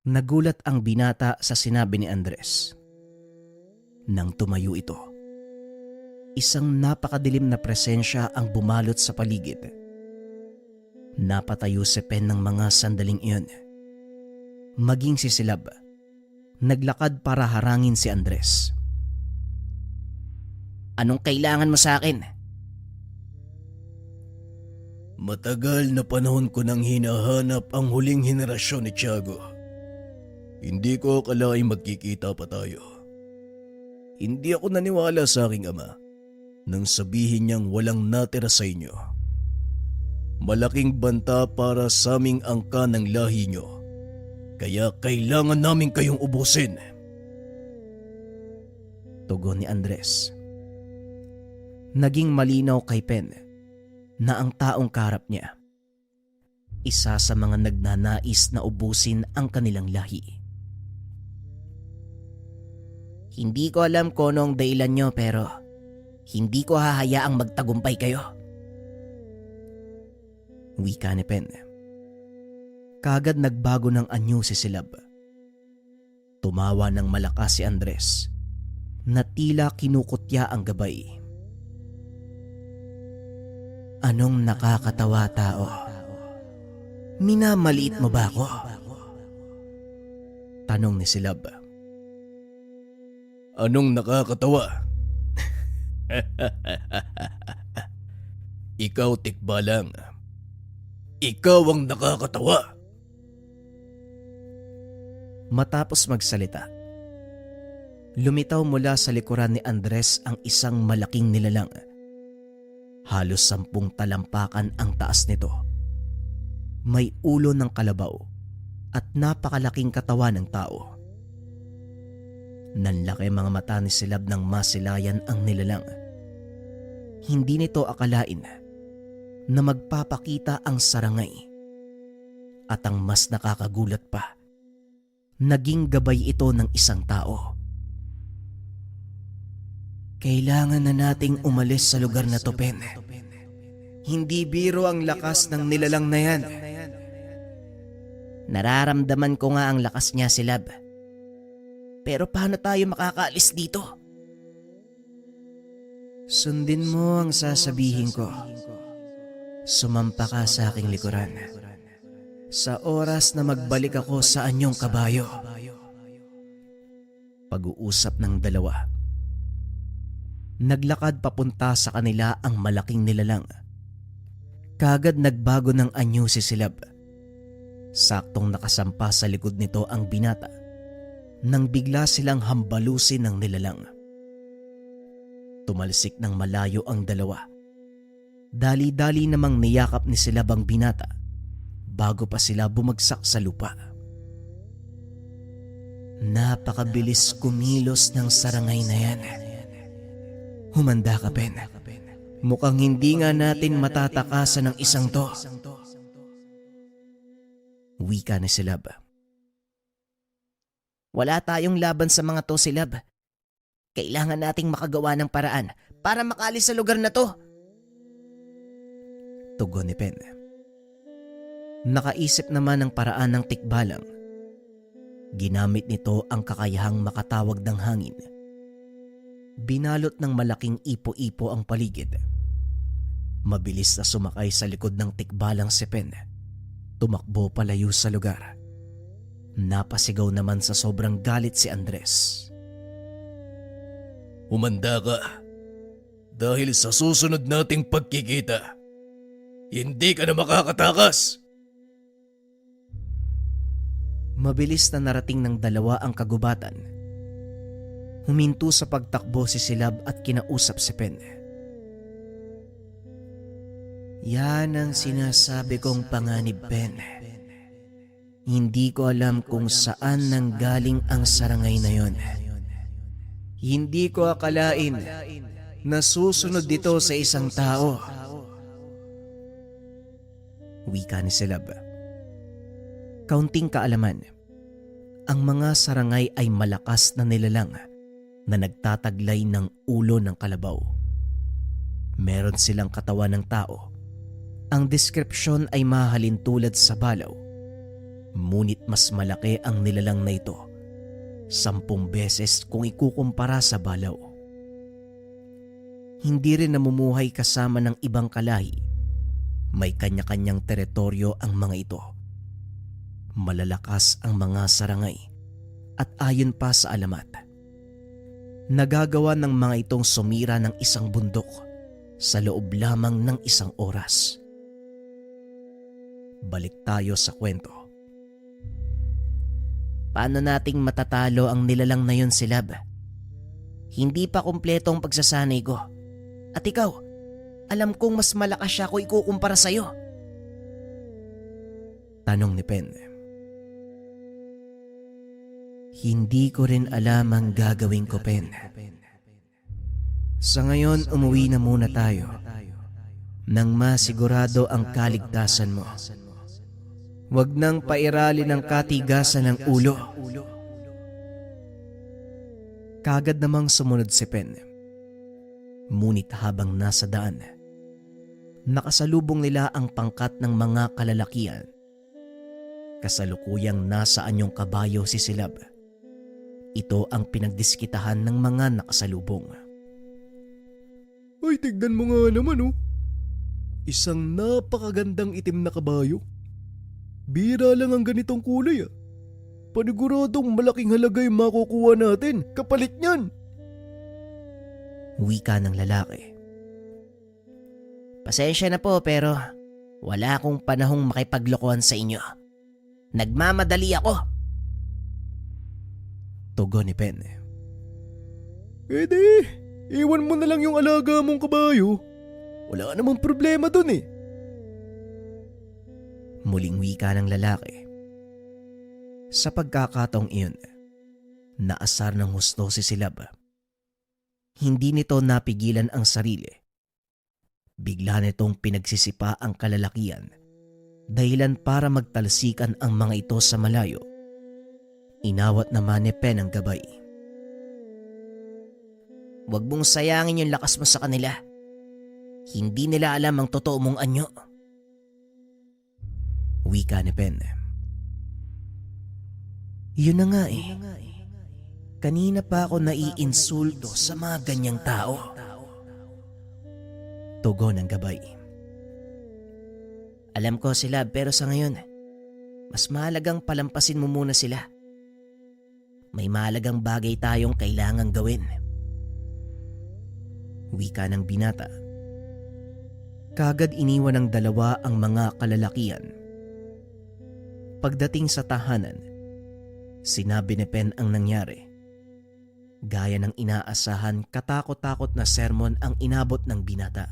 Nagulat ang binata sa sinabi ni Andres. Nang tumayo ito, isang napakadilim na presensya ang bumalot sa paligid. Napatayo si Pen ng mga sandaling iyon. Maging si Silab, naglakad para harangin si Andres. Anong kailangan mo sa akin? Matagal na panahon ko nang hinahanap ang huling henerasyon ni Tiago. Hindi ko akalaing magkikita pa tayo. Hindi ako naniwala sa aking ama nang sabihin niyang walang natira sa inyo. Malaking banta para sa aming angka ng lahi niyo, kaya kailangan namin kayong ubusin. Tugon ni Andres. Naging malinaw kay Pen na ang taong kaharap niya, isa sa mga nagnanais na ubusin ang kanilang lahi. Hindi ko alam kung anong dahilan nyo pero hindi ko hahayaang magtagumpay kayo. Wika ni Pen. Kagad nagbago ng anyo si Silab. Tumawa ng malakas si Andres na tila kinukutya ang gabay. Anong nakakatawa, tao? Minamaliit mo ba ako? Tanong ni Silab. Anong nakakatawa? Ikaw, tikbalang. Ikaw ang nakakatawa. Matapos magsalita, lumitaw mula sa likuran ni Andres ang isang malaking nilalang. Halos 10 talampakan ang taas nito. May ulo ng kalabaw at napakalaking katawan ng tao. Nanlaki mga mata ni Silab ng masilayan ang nilalang. Hindi nito akalain na magpapakita ang sarangay. At ang mas nakakagulat pa, naging gabay ito ng isang tao. Kailangan na nating umalis sa lugar na to, Pen. Hindi biro ang lakas ng nilalang na yan. Nararamdaman ko nga ang lakas niya, Silab. Pero paano tayo makakaalis dito? Sundin mo ang sasabihin ko. Sumampa ka sa aking likuran. Sa oras na magbalik ako sa anyong kabayo. Pag-uusap ng dalawa. Naglakad papunta sa kanila ang malaking nilalang. Kagad nagbago ng anyo si Silab. Saktong nakasampa sa likod nito ang binata nang bigla silang hambalusin ng nilalang. Tumalsik ng malayo ang dalawa. Dali-dali namang niyakap ni Silab ang binata bago pa sila bumagsak sa lupa. Napakabilis kumilos ng sarangay na yan. Humanda ka, Pen. Mukhang hindi nga natin matatakasan ng isang to. Wika ni Silab. Wala tayong laban sa mga to, Silab. Kailangan nating makagawa ng paraan para makalis sa lugar na to. Tugon ni Pen. Nakaisip naman ng paraan ng tikbalang. Ginamit nito ang kakayahang makatawag ng hangin. Binalot ng malaking ipo-ipo ang paligid. Mabilis na sumakay sa likod ng tikbalang si Pen. Tumakbo palayo sa lugar. Napasigaw naman sa sobrang galit si Andres. Humanda ka. Dahil sa susunod nating pagkikita, hindi ka na makakatakas. Mabilis na narating ng dalawa ang kagubatan. Huminto sa pagtakbo si Silab at kinausap si Pen. Yan ang sinasabi kong panganib, Pen. Hindi ko alam kung saan nanggaling ang sarangay na yon. Hindi ko akalain na susunod dito sa isang tao. Wika ni Silab. Kaunting kaalaman, ang mga sarangay ay malakas na nilalang na nagtataglay ng ulo ng kalabaw. Meron silang katawan ng tao. Ang deskripsyon ay mahalin tulad sa balaw. Ngunit mas malaki ang nilalang na ito 10 beses kung ikukumpara sa balaw. Hindi rin namumuhay kasama ng ibang kalahi. May kanya-kanyang teritoryo ang mga ito. Malalakas ang mga sarangay at ayon pa sa alamat, nagagawa ng mga itong sumira ng isang bundok sa loob lamang ng 1 oras. Balik tayo sa kwento. Paano nating matatalo ang nilalang na yun, Silab? Hindi pa kumpleto ang pagsasanay ko. At ikaw, alam kong mas malakas siya kung ikukumpara sa'yo. Tanong ni Pen. Hindi ko rin alam ang gagawin ko, Pen. Sa ngayon, umuwi na muna tayo nang masigurado ang kaligtasan mo. Huwag nang pairali ng katigasan ng ulo. Kagad namang sumunod si Pen. Ngunit habang nasa daan, nakasalubong nila ang pangkat ng mga kalalakian. Kasalukuyang nasa anyong kabayo si Silab. Ito ang pinagdiskitahan ng mga nakasalubong. Ay, tignan mo nga naman oh. Isang napakagandang itim na kabayo. Bira lang ang ganitong kulay ah. Paniguradong malaking halaga yung makukuha natin kapalit niyan. Wika ng lalaki. Pasensya na po pero wala akong panahong makipaglokohan sa inyo. Nagmamadali ako. Tugon ni Pen. Di, iwan mo na lang yung alaga mong kabayo. Wala namang problema dun eh. Muling wika ng lalaki. Sa pagkakataong iyon, naasar ng husto si Silab. Hindi nito napigilan ang sarili. Bigla nitong pinagsisipa ang kalalakian, dahilan para magtalsikan ang mga ito sa malayo. Inawat naman ni Pen ang gabay. Huwag mong sayangin yung lakas mo sa kanila. Hindi nila alam ang totoo mong anyo. Wika ni Pen. Yun na nga eh. Kanina pa ako naiinsulto sa mga ganyang tao. Tugon ng gabay. Alam ko sila pero sa ngayon, mas mahalagang palampasin mo muna sila. May mahalagang bagay tayong kailangang gawin. Wika ng binata. Kagad iniwan ng dalawa ang mga kalalakian. Pagdating sa tahanan, sinabi ni Pen ang nangyari. Gaya ng inaasahan, katakot-takot na sermon ang inabot ng binata.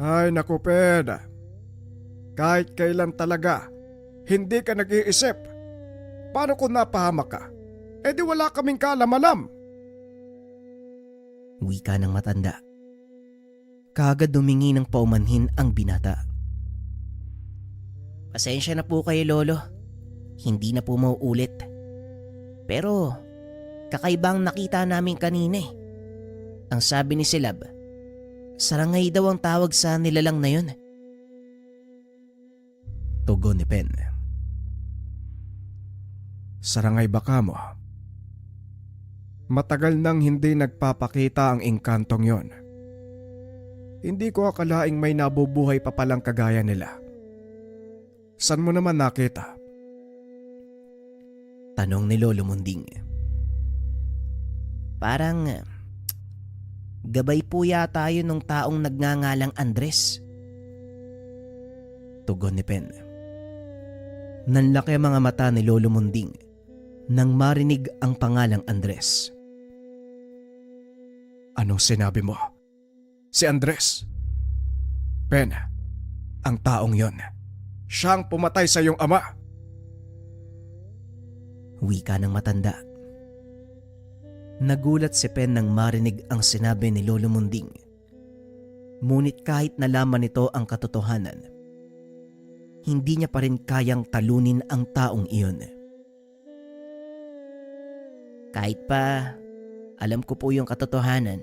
Ay naku Pen, kahit kailan talaga, hindi ka nag-iisip. Paano kung napahamak ka? Eh di wala kaming kaalam-alam. Wika ng matanda. Kagad dumingi ng paumanhin ang binata. Pasensya na po kayo, Lolo. Hindi na po mauulit. Pero kakaibang nakita namin kanina eh. Ang sabi ni Silab, sarangay daw ang tawag sa nilalang na yun. Tugon ni Pen. Sarangay baka mo? Matagal nang hindi nagpapakita ang engkantong yon. Hindi ko akalaing may nabubuhay pa palang kagaya nila. San mo naman nakita? Tanong ni Lolo Munding. Parang gabay po yata yun nung taong nagngangalang Andres. Tugon ni Pen. Nanlaki ang mga mata ni Lolo Munding nang marinig ang pangalang Andres. Anong sinabi mo? Si Andres? Pen, ang taong yon, siyang pumatay sa iyong ama. Wika ng matanda. Nagulat si Pen nang marinig ang sinabi ni Lolo Munding. Ngunit kahit nalaman nito ang katotohanan, hindi niya pa rin kayang talunin ang taong iyon. Kahit pa alam ko po yung katotohanan,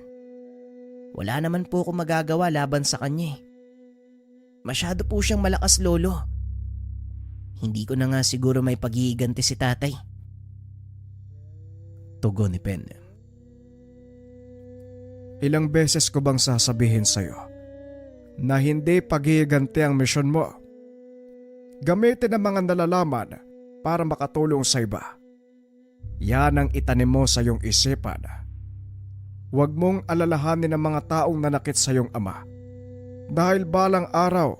wala naman po ako magagawa laban sa kanya eh. Masyado po siyang malakas, Lolo. Hindi ko na nga siguro may paghihiganti si tatay. Tugon ni Pen. Ilang beses ko bang sasabihin sa'yo na hindi paghihiganti ang misyon mo? Gamitin ang mga nalalaman para makatulong sa iba. Yan ang itanim mo sa iyong isipan. Huwag mong alalahanin ang mga taong nanakit sa iyong ama. Dahil balang araw,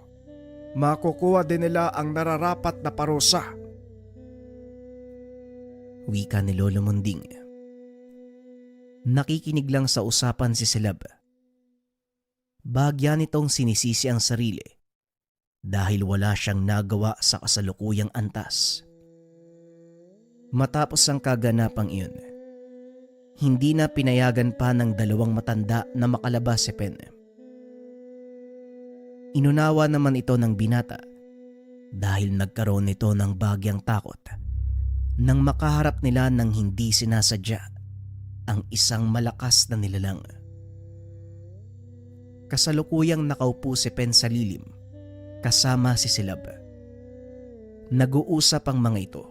makukuha din nila ang nararapat na parusa. Wika ni Lolo Munding. Nakikinig lang sa usapan si Silab. Bahagya nitong sinisisi ang sarili dahil wala siyang nagawa sa kasalukuyang antas. Matapos ang kaganapang iyon, hindi na pinayagan pa ng dalawang matanda na makalabas si Pen. Inunawa naman ito ng binata dahil nagkaroon nito ng bahagyang takot nang makaharap nila ng hindi sinasadya ang isang malakas na nilalang. Kasalukuyang nakaupo si Pen sa lilim kasama si Silab. Nag-uusap ang mga ito.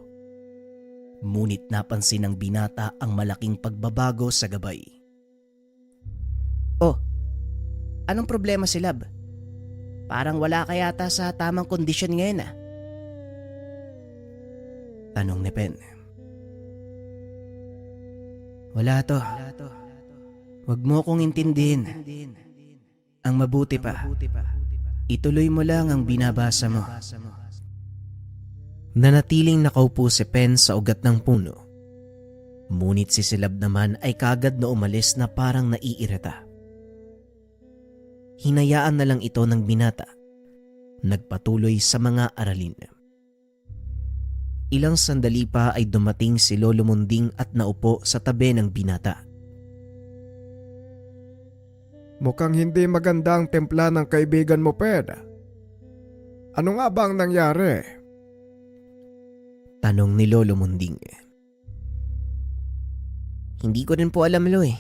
Ngunit napansin ng binata ang malaking pagbabago sa gabay. Oh, anong problema si Lab? Parang wala ka yata sa tamang kondisyon ngayon ah. Tanong ni Pen. Wala to. Huwag mo kong intindihin. Ang mabuti pa, ituloy mo lang ang binabasa mo. Nanatiling nakaupo si Pen sa ugat ng puno. Ngunit si Silab naman ay kagad na umalis na parang naiirita. Hinayaan na lang ito ng binata. Nagpatuloy sa mga aralin. Ilang sandali pa ay dumating si Lolo Munding at naupo sa tabi ng binata. Mukhang hindi maganda ang templa ng kaibigan mo, Pen. Ano nga ba ang nangyari? Tanong ni Lolo Munding. Hindi ko rin po alam, Lo eh.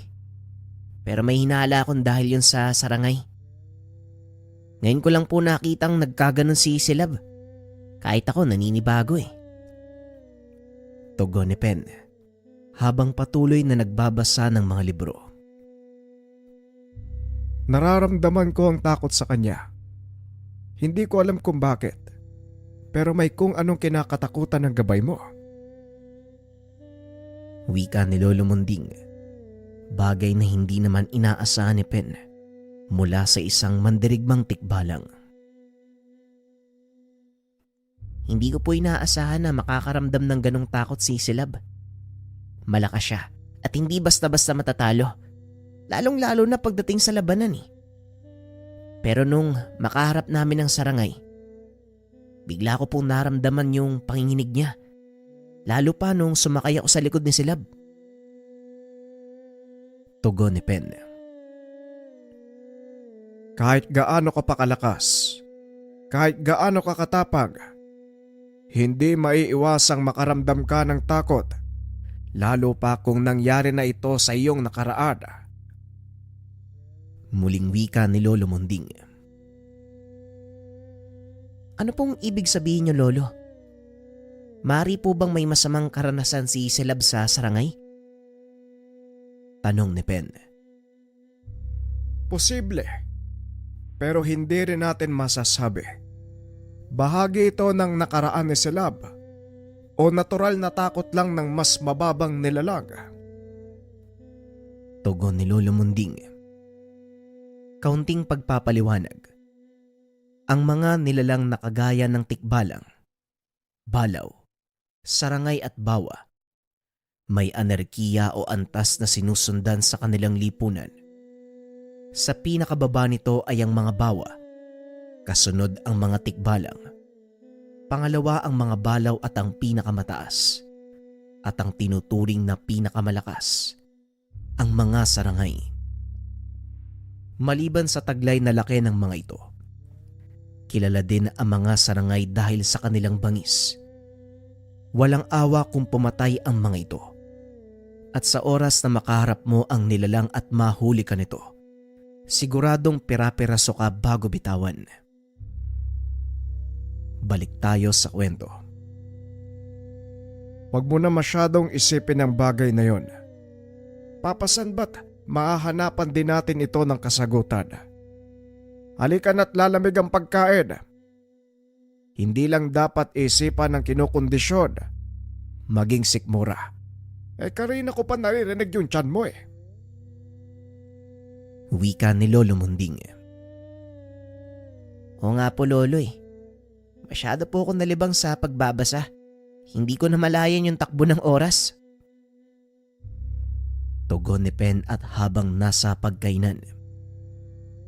Pero may hinala akong dahil yun sa sarangay. Ngayon ko lang po nakitang nagkaganon si Silab. Kahit ako naninibago eh. Tugon ni Pen habang patuloy na nagbabasa ng mga libro. Nararamdaman ko ang takot sa kanya. Hindi ko alam kung bakit. Pero may kung anong kinakatakutan ng gabay mo. Wika ni Lolo Munding. Bagay na hindi naman inaasahan ni Pen mula sa isang mandirigmang tikbalang. Hindi ko po inaasahan na makakaramdam ng ganong takot si Silab. Malakas siya at hindi basta-basta matatalo. Lalong-lalo na pagdating sa labanan eh. Pero nung makaharap namin ng sarangay, bigla ko pong naramdaman yung panginginig niya. Lalo pa nung sumakay ako sa likod ni Silab. Tugon ni Pen. Kahit gaano ka pa kalakas, kahit gaano ka katapag, hindi maiiwasang makaramdam ka ng takot, lalo pa kung nangyari na ito sa iyong nakaraan. Muling wika ni Lolo Munding. Ano pong ibig sabihin niyo, Lolo? Mari po bang may masamang karanasan si Silab sa sarangay? Tanong ni Pen. Posible, pero hindi rin natin masasabi. Bahagi ito ng nakaraan ni Silab o natural na takot lang ng mas mababang nilalang. Tugon ni Lolo Munding. Kaunting pagpapaliwanag. Ang mga nilalang na kagaya ng tikbalang, balaw, sarangay at bawa, may anerkiya o antas na sinusundan sa kanilang lipunan. Sa pinakababa nito ay ang mga bawa, kasunod ang mga tikbalang, pangalawa ang mga balaw at ang pinakamataas, at ang tinuturing na pinakamalakas, ang mga sarangay. Maliban sa taglay na laki ng mga ito, kilala din ang mga sarangay dahil sa kanilang bangis. Walang awa kung pumatay ang mga ito. At sa oras na makaharap mo ang nilalang at mahuli ka nito, siguradong pira-piraso ka bago bitawan. Balik tayo sa kwento. Huwag mo na masyadong isipin ang bagay na yon. Papasan ba't mahahanapan din natin ito ng kasagutan? Halika na't lalamig ang pagkain. Hindi lang dapat isipan ng kinukondisyon, maging sikmura. Karina ko pa naririnig yung tiyan mo eh. Wika ni Lolo Munding. O nga po Lolo eh. Masyado po ako nalibang sa pagbabasa. Hindi ko na malayan yung takbo ng oras. Tugon ni Pen at habang nasa pagkainan,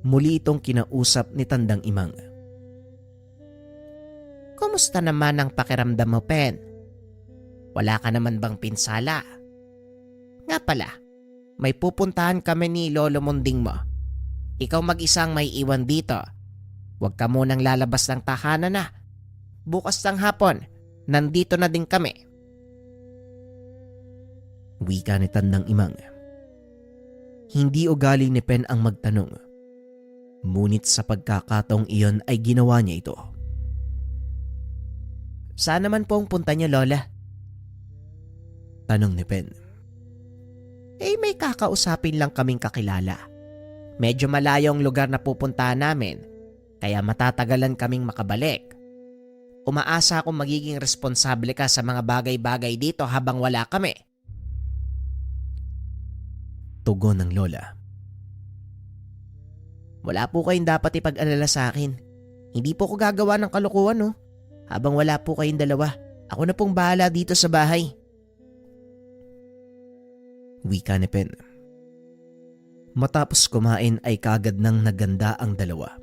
muli itong kinausap ni Tandang Imang. Kumusta naman ang pakiramdam mo, Pen? Wala ka naman bang pinsala? Nga pala, may pupuntahan kami ni Lolo Munding mo. Ikaw mag-isang may iwan dito. Huwag ka munang lalabas ng tahanan na. Bukas ng hapon, nandito na din kami. Wika ni Tandang Imang. Hindi ugali ni Pen ang magtanong. Ngunit sa pagkakataong iyon ay ginawa niya ito. Saan naman po ang punta niyo, Lola? Tanong ni Pen. May kakausapin lang kaming kakilala. Medyo malayo ang lugar na pupuntahan namin, kaya matatagalan kaming makabalik. Umaasa akong magiging responsable ka sa mga bagay-bagay dito habang wala kami. Tugon ng Lola. Wala po kayong dapat ipag-alala sa akin. Hindi po ko gagawa ng kalokohan, no? Habang wala po kayong dalawa, ako na pong bahala dito sa bahay. Wika ni Pen. Matapos kumain ay kagad nang naganda ang dalawa.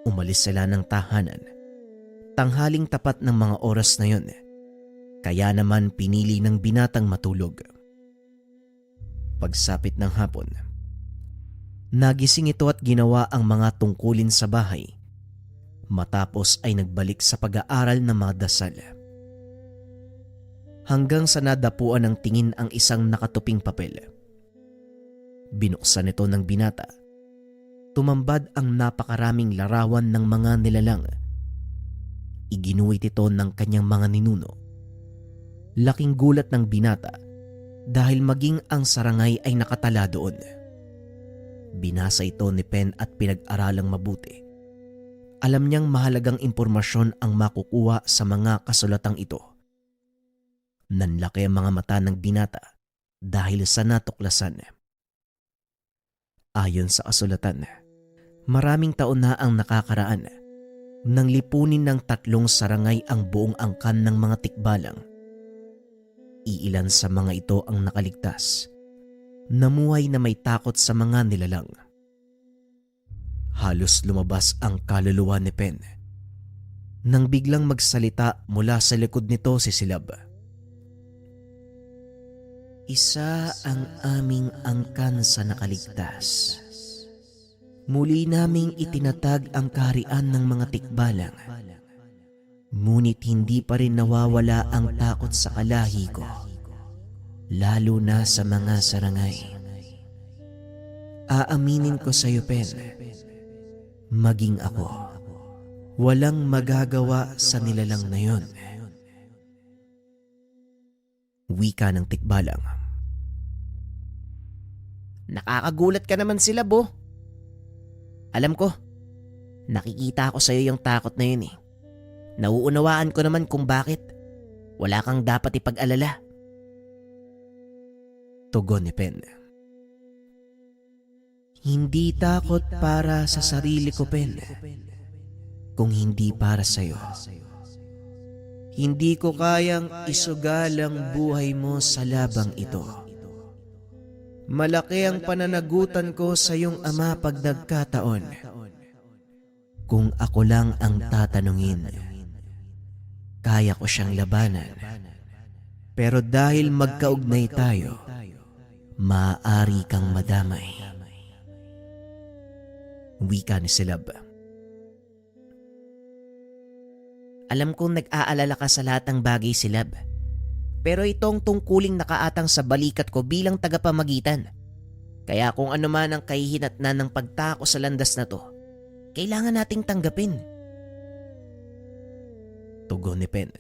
Umalis sila ng tahanan. Tanghaling tapat ng mga oras na yon. Kaya naman pinili ng binatang matulog. Pagsapit ng hapon, nagising ito at ginawa ang mga tungkulin sa bahay. Matapos ay nagbalik sa pag-aaral ng mga dasal. Hanggang sa nadapuan ng tingin ang isang nakatuping papel. Binuksan ito ng binata. Tumambad ang napakaraming larawan ng mga nilalang. Iginuwit ito ng kanyang mga ninuno. Laking gulat ng binata dahil maging ang sarangay ay nakatala doon. Binasa ito ni Pen at pinag-aralang mabuti. Alam niyang mahalagang impormasyon ang makukuha sa mga kasulatang ito. Nanlaki ang mga mata ng binata dahil sa natuklasan. Ayon sa kasulatan, maraming taon na ang nakakaraan nang lipunin ng 3 sarangay ang buong angkan ng mga tikbalang. Iilan sa mga ito ang nakaligtas. Namuhay na may takot sa mga nilalang. Halos lumabas ang kaluluwa ni Pen nang biglang magsalita mula sa likod nito si Silab. Isa ang aming angkan sa nakaligtas. Muli naming itinatag ang kaharian ng mga tikbalang. Ngunit hindi pa rin nawawala ang takot sa kalahi ko, lalo na sa mga sarangay. Aaminin ko sa iyo, Pen, maging ako, walang magagawa sa nilalang na yon. Wika ng tikbalang. Nakakagulat ka naman sila, Bo. Alam ko, nakikita ko sa iyo yung takot na yun eh. Nauunawaan ko naman kung bakit. Wala kang dapat ipag-alala. Tugon ni Pen. Hindi takot para sa sarili ko, Pen, kung hindi para sa iyo. Hindi ko kayang isugal ang buhay mo sa labang ito. Malaki ang pananagutan ko sa iyong ama pag nagkataon. Kung ako lang ang tatanungin, kaya ko siyang labanan. Pero dahil magkaugnay tayo, maaari kang madamay. Wika ni Silab. Alam kong nag-aalala ka sa lahat ng bagay, Silab. Pero itong tungkuling nakaatang sa balikat ko bilang tagapamagitan. Kaya kung ano man ang kahihinatnan ng pagtako sa landas na to, kailangan nating tanggapin. Tugon ni Pen.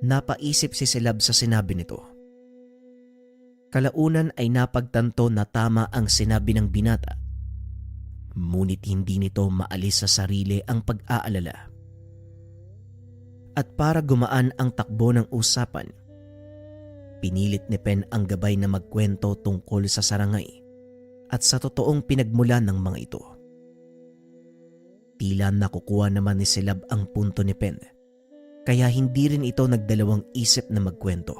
Napaisip si Silab sa sinabi nito. Kalaunan ay napagtanto na tama ang sinabi ng binata. Ngunit hindi nito maalis sa sarili ang pag-aalala. At para gumaan ang takbo ng usapan, pinilit ni Pen ang gabay na magkwento tungkol sa sarangay at sa totoong pinagmulan ng mga ito. Tila nakukuha naman ni Silab ang punto ni Pen, kaya hindi rin ito nagdalawang isip na magkwento.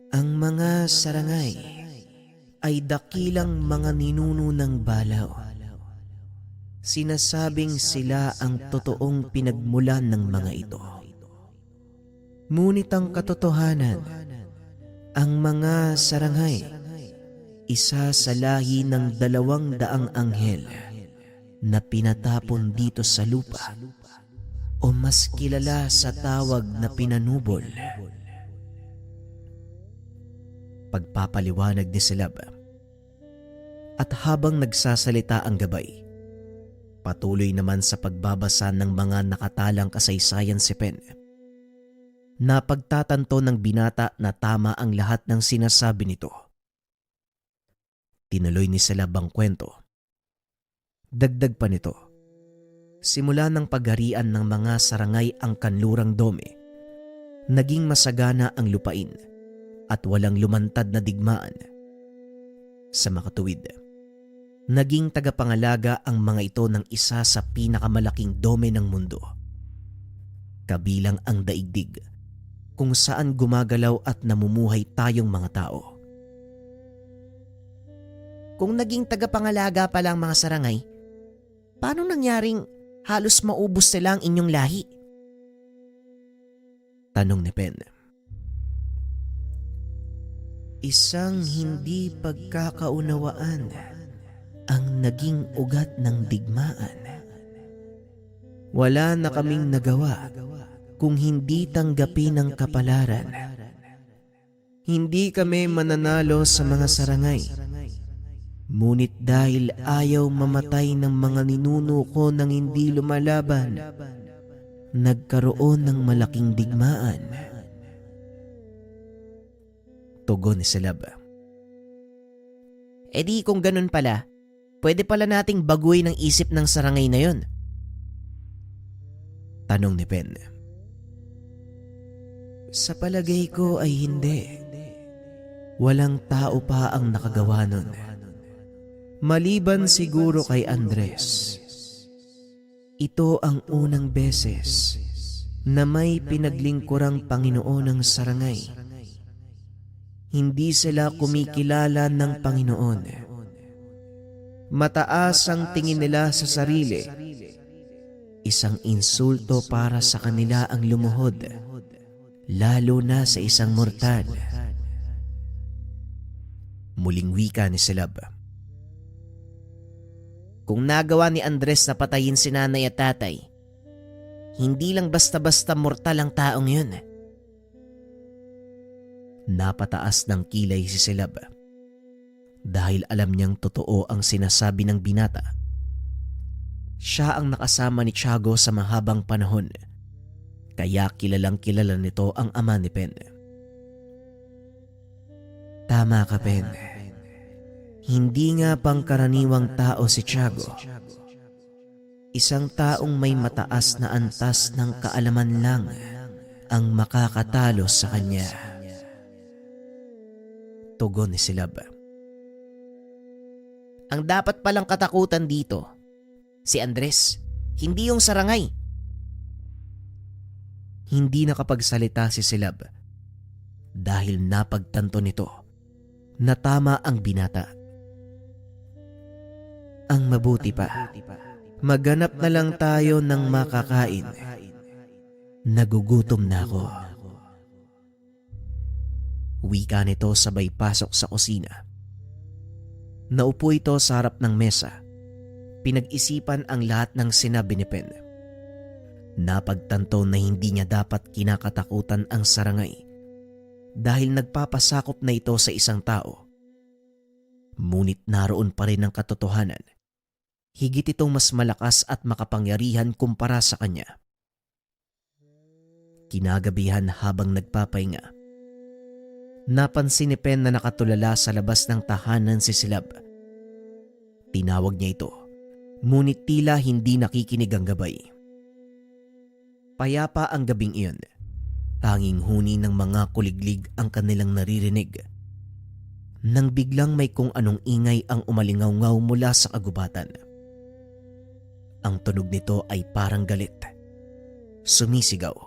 Ang mga sarangay ay dakilang mga ninuno ng balaw. Sinasabing sila ang totoong pinagmulan ng mga ito. Ngunit ang katotohanan, ang mga sarangay, isa sa lahi ng 200 anghel na pinatapon dito sa lupa o mas kilala sa tawag na pinanubol. Pagpapaliwanag ni Silab. At habang nagsasalita ang gabay, patuloy naman sa pagbabasa ng mga nakatalang kasaysayan si Pen. Napagtatanto ng binata na tama ang lahat ng sinasabi nito. Tinuloy ni Silab ang kwento. Dagdag pa nito, simula ng pagharian ng mga sarangay ang kanlurang dome, naging masagana ang lupain at walang lumantad na digmaan. Sa makatuwid, naging tagapangalaga ang mga ito ng isa sa pinakamalaking dome ng mundo, kabilang ang daigdig kung saan gumagalaw at namumuhay tayong mga tao. Kung naging tagapangalaga pala ang mga sarangay, paano nangyaring halos maubos sila ang inyong lahi? Tanong ni Pen. Isang hindi pagkakaunawaan ang naging ugat ng digmaan. Wala na kaming nagawa kung hindi tanggapin ang kapalaran. Hindi kami mananalo sa mga sarangay. Ngunit dahil ayaw mamatay ng mga ninuno ko nang hindi lumalaban, nagkaroon ng malaking digmaan. Tugon ni Silab. E di kung ganun pala, pwede pala nating baguhin ang isip ng sarangay na yon. Tanong ni Pen. Sa palagay ko ay hindi. Walang tao pa ang nakagawa nun. Maliban siguro kay Andres. Ito ang unang beses na may pinaglingkurang Panginoon ng sarangay. Hindi sila kumikilala ng Panginoon. Mataas ang tingin nila sa sarili. Isang insulto para sa kanila ang lumuhod, lalo na sa isang mortal. Muling wika ni Silab. Kung nagawa ni Andres na patayin si nanay at tatay, hindi lang basta-basta mortal ang taong yun. Napataas ng kilay si Silab dahil alam niyang totoo ang sinasabi ng binata. Siya ang nakasama ni Tiago sa mahabang panahon, kaya kilalang kilala nito ang ama ni Pen. Tama ka, Pen. Hindi nga pangkaraniwang tao si Tiago. Isang taong may mataas na antas ng kaalaman lang ang makakatalo sa kanya. Tugon ni Silab. Ang dapat palang katakutan dito, si Andres, hindi yung sarangay. Hindi nakapagsalita si Silab dahil napagtanto nito na tama ang binata. Ang mabuti pa, maghanap na lang tayo ng makakain. Nagugutom na ako. Wika nito sabay pasok sa kusina. Naupo ito sa harap ng mesa. Pinag-isipan ang lahat ng sinabi ni Pen. Napagtanto na hindi niya dapat kinakatakutan ang sarangay dahil nagpapasakop na ito sa isang tao. Ngunit naroon pa rin ang katotohanan. Higit itong mas malakas at makapangyarihan kumpara sa kanya. Kinagabihan habang nagpapahinga, napansin ni Pen na nakatulala sa labas ng tahanan si Silab. Tinawag niya ito, ngunit tila hindi nakikinig ang gabay. Payapa ang gabing iyon. Tanging huni ng mga kuliglig ang kanilang naririnig. Nang biglang may kung anong ingay ang umalingaw-ngaw mula sa kagubatan. Ang tunog nito ay parang galit. Sumisigaw.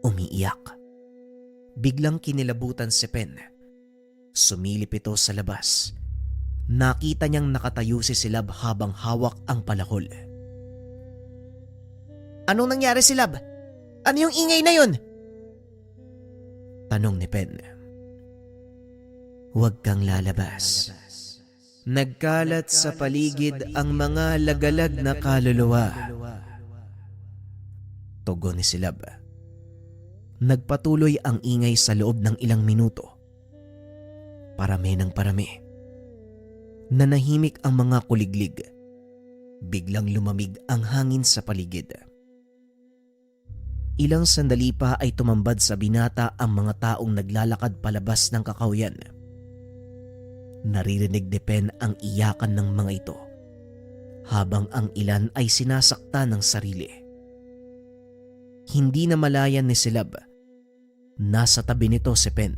Umiiyak. Biglang kinilabutan si Pen. Sumilip ito sa labas. Nakita niyang nakatayo si Silab habang hawak ang palakol. Anong nangyari, Silab? Ano yung ingay na yun? Tanong ni Pen. Huwag kang lalabas. Nagkalat sa paligid ang mga lagalag na kaluluwa. Tugon ni Silab. Nagpatuloy ang ingay sa loob ng ilang minuto. Parami ng parami. Nanahimik ang mga kuliglig. Biglang lumamig ang hangin sa paligid. Ilang sandali pa ay tumambad sa binata ang mga taong naglalakad palabas ng kakawyan. Naririnig ni Pen ang iyakan ng mga ito, habang ang ilan ay sinasakta ng sarili. Hindi na malayan ni Silab. Nasa tabi nito si Pen.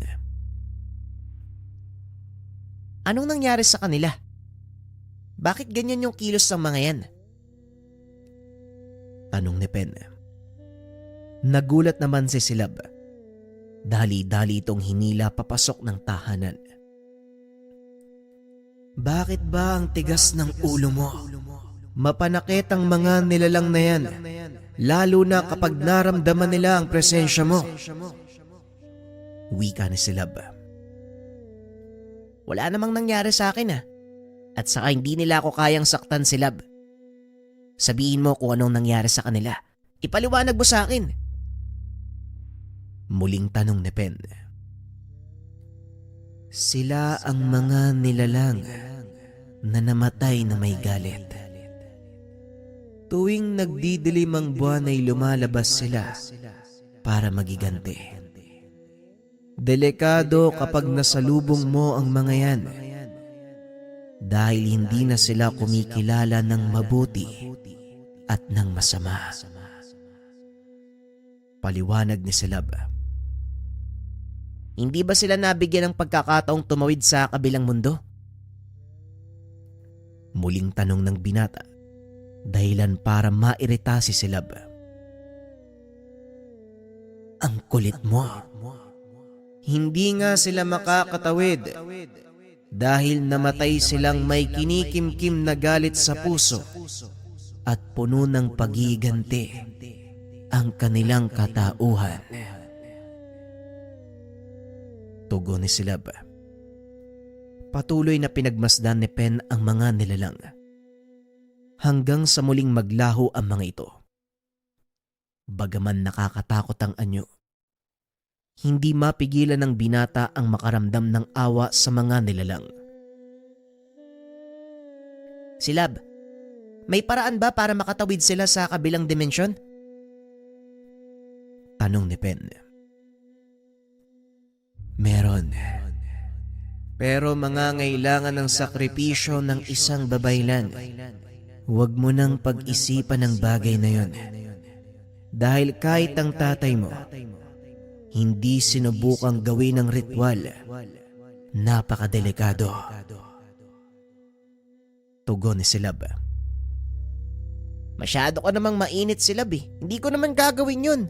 Anong nangyari sa kanila? Bakit ganyan yung kilos ng mga yan? Tanong ni Pen. Nagulat naman si Silab. Dali-dali itong hinila papasok ng tahanan. Bakit ba ang tigas ng ulo mo? Mapanakit ang mga nilalang na yan, lalo na kapag naramdaman nila ang presensya mo. Wika ni Silab. Wala namang nangyari sa akin at saka hindi nila ako kayang saktan, Silab. Sabihin mo kung anong nangyari sa kanila. Ipaliwanag mo sa akin. Muling tanong ni Pen. Sila ang mga nilalang na namatay na may galit. Tuwing nagdidilim ang buwan ay lumalabas sila para magiganti. Delikado kapag nasalubong mo ang mga yan dahil hindi na sila kumikilala ng mabuti at ng masama. Paliwanag ni Silab. Hindi ba sila nabigyan ng pagkakataong tumawid sa kabilang mundo? Muling tanong ng binata, dahilan para mairita si Silab. Ang kulit mo. Hindi nga sila makakatawid dahil namatay silang may kinikimkim na galit sa puso at puno ng pagiganti ang kanilang katauhan. Tugon ni Silab. Patuloy na pinagmasdan ni Pen ang mga nilalang hanggang sa muling maglaho ang mga ito. Bagaman nakakatakot ang anyo, hindi mapigilan ng binata ang makaramdam ng awa sa mga nilalang. Silab, may paraan ba para makatawid sila sa kabilang dimensyon? Tanong ni Pen. Meron. Pero mangangailangan ng sakripisyo ng isang babaylan. Huwag mo nang pag-isipan ang bagay na yon. Dahil kahit ang tatay mo, hindi sinubukang gawin ng ritual. Napakadelikado. Tugon ni Silab. Masyado ka namang mainit, Silab eh. Hindi ko naman gagawin yun.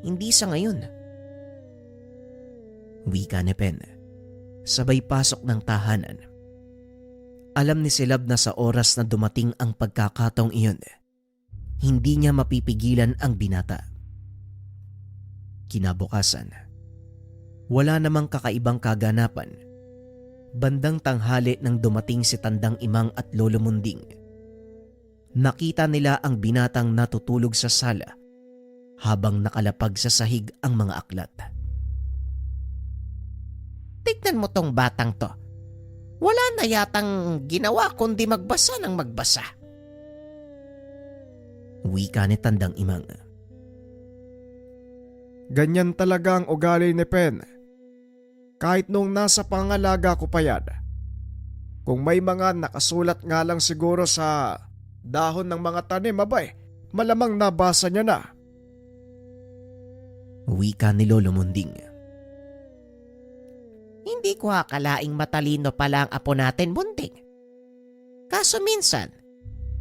Hindi sa ngayon. Wika ni Pen, sabay pasok ng tahanan. Alam ni Silab na sa oras na dumating ang pagkakataong iyon, hindi niya mapipigilan ang binata. Kinabukasan, wala namang kakaibang kaganapan. Bandang tanghali nang dumating si Tandang Imang at Lolo Munding, nakita nila ang binatang natutulog sa sala habang nakalapag sa sahig ang mga aklat. Tignan mo tong batang to. Wala na yatang ginawa kundi magbasa ng magbasa. Wika ni Tandang Imang. Ganyan talaga ang ugali ni Pen. Kahit nung nasa pangalaga ko pa yan. Kung may mga nakasulat nga lang siguro sa dahon ng mga tanim, abay, malamang nabasa niya na. Wika ni Lolo Munding. Hindi ko akalaing matalino pala ang apo natin, Munding. Kaso minsan,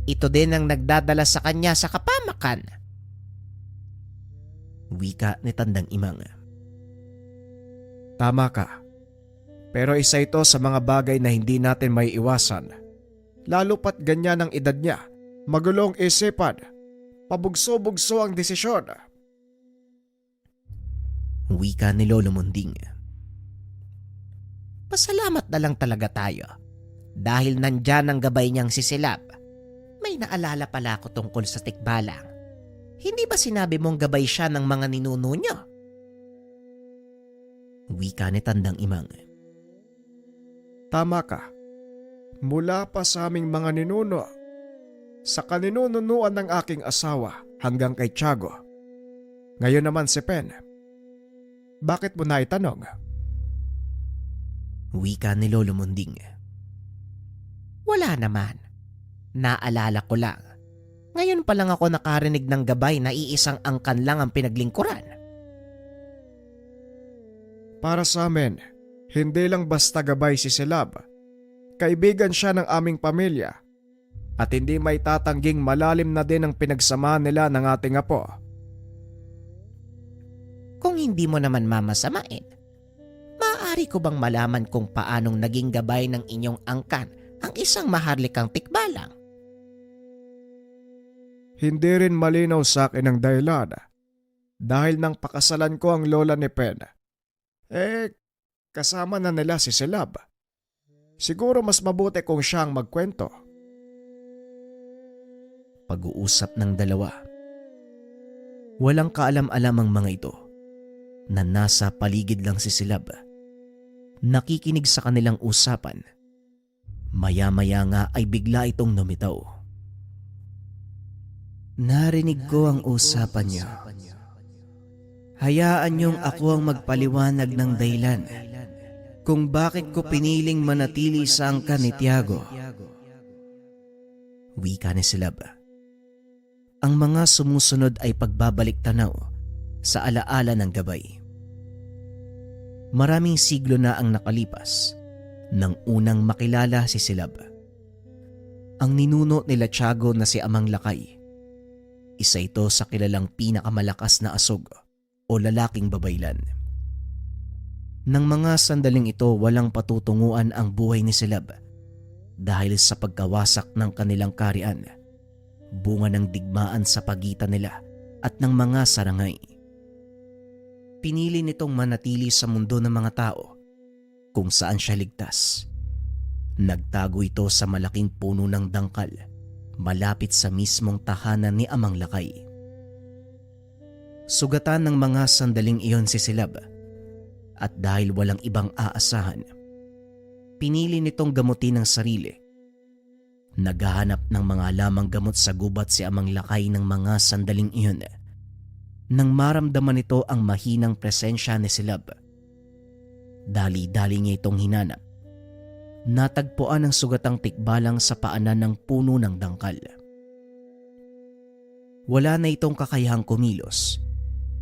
ito din ang nagdadala sa kanya sa kapamakan. Wika ni Tandang Imang. Tama ka. Pero isa ito sa mga bagay na hindi natin may iwasan. Lalo pat ganyan ang edad niya. Magulong isipan. Pabugso-bugso ang desisyon. Wika ni Lolo Munding. Pasalamat na lang talaga tayo. Dahil nandyan ang gabay niyang si Silab. May naalala pala ako tungkol sa tikbalang. Hindi ba sinabi mong gabay siya ng mga ninuno niyo? Wika ni Tandang Imang. Tama ka. Mula pa sa aming mga ninuno, sa kaninunuan ng aking asawa hanggang kay Tiago. Ngayon naman si Pen. Bakit mo na itanong? Wika ni Lolo Munding. Wala naman. Naalala ko lang. Ngayon pa lang ako nakarinig ng gabay na iisang angkan lang ang pinaglingkuran. Para sa amin, hindi lang basta gabay si Silab. Kaibigan siya ng aming pamilya. At hindi may tatangging malalim na din ang pinagsamahan nila ng ating apo. Kung hindi mo naman mamasamain, maaari ko bang malaman kung paanong naging gabay ng inyong angkan ang isang maharlikang tikbalang? Hindi rin malinaw sa akin ang dahilan. Dahil nang pakasalan ko ang lola ni Pen, kasama na nila si Silab. Siguro mas mabuti kung siya ang magkwento. Pag-uusap ng dalawa. Walang kaalam-alam ang mga ito na nasa paligid lang si Silab. Nakikinig sa kanilang usapan. Maya-maya nga ay bigla itong lumitaw. Narinig ko ang usapan niyo. Hayaan niyong ako ang magpaliwanag ng dahilan kung bakit ko piniling manatili sa angkan ni Tiago. Wika ni Silab. Ang mga sumusunod ay pagbabalik tanaw sa alaala ng gabay. Maraming siglo na ang nakalipas nang unang makilala si Silab. Ang ninuno nila Tiago na si Amang Lakay. Isa ito sa kilalang pinakamalakas na asog o lalaking babaylan. Nang mga sandaling ito walang patutunguan ang buhay ni Silab dahil sa pagkawasak ng kanilang karian, bunga ng digmaan sa pagitan nila at ng mga sarangay. Pinili nitong manatili sa mundo ng mga tao kung saan siya ligtas. Nagtago ito sa malaking puno ng dangkal malapit sa mismong tahanan ni Amang Lakay. Sugatan ng mga sandaling iyon si Silab at dahil walang ibang aasahan, pinili nitong gamutin ang sarili. Naghahanap ng mga lamang gamot sa gubat si Amang Lakay ng mga sandaling iyon. Nang maramdaman nito ang mahinang presensya ni Silab, dali-dali niya itong hinanap. Natagpuan ang sugatang tikbalang sa paanan ng puno ng dangkal. Wala na itong kakayahang kumilos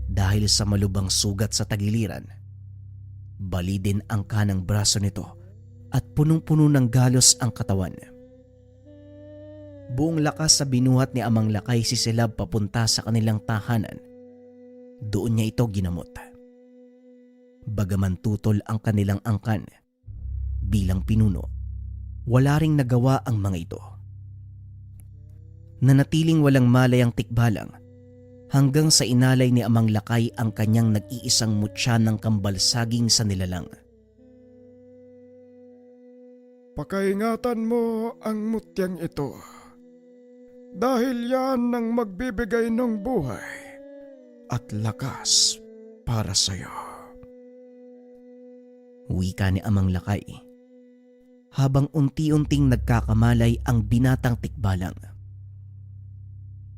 dahil sa malubang sugat sa tagiliran. Bali din ang kanang braso nito at punong-puno ng galos ang katawan. Buong lakas sa binuhat ni Amang Lakay si Silab papunta sa kanilang tahanan. Doon niya ito ginamot. Bagaman tutol ang kanilang angkan, bilang pinuno, wala ring nagawa ang mga ito. Nanatiling walang malay ang tikbalang hanggang sa inalay ni Amang Lakay ang kanyang nag-iisang mutya ng kambalsaging sa nilalang. Pakaingatan mo ang mutyang ito. Dahil yan ang magbibigay ng buhay at lakas para sa'yo. Wika ni Amang Lakay habang unti-unting nagkakamalay ang binatang tikbalang.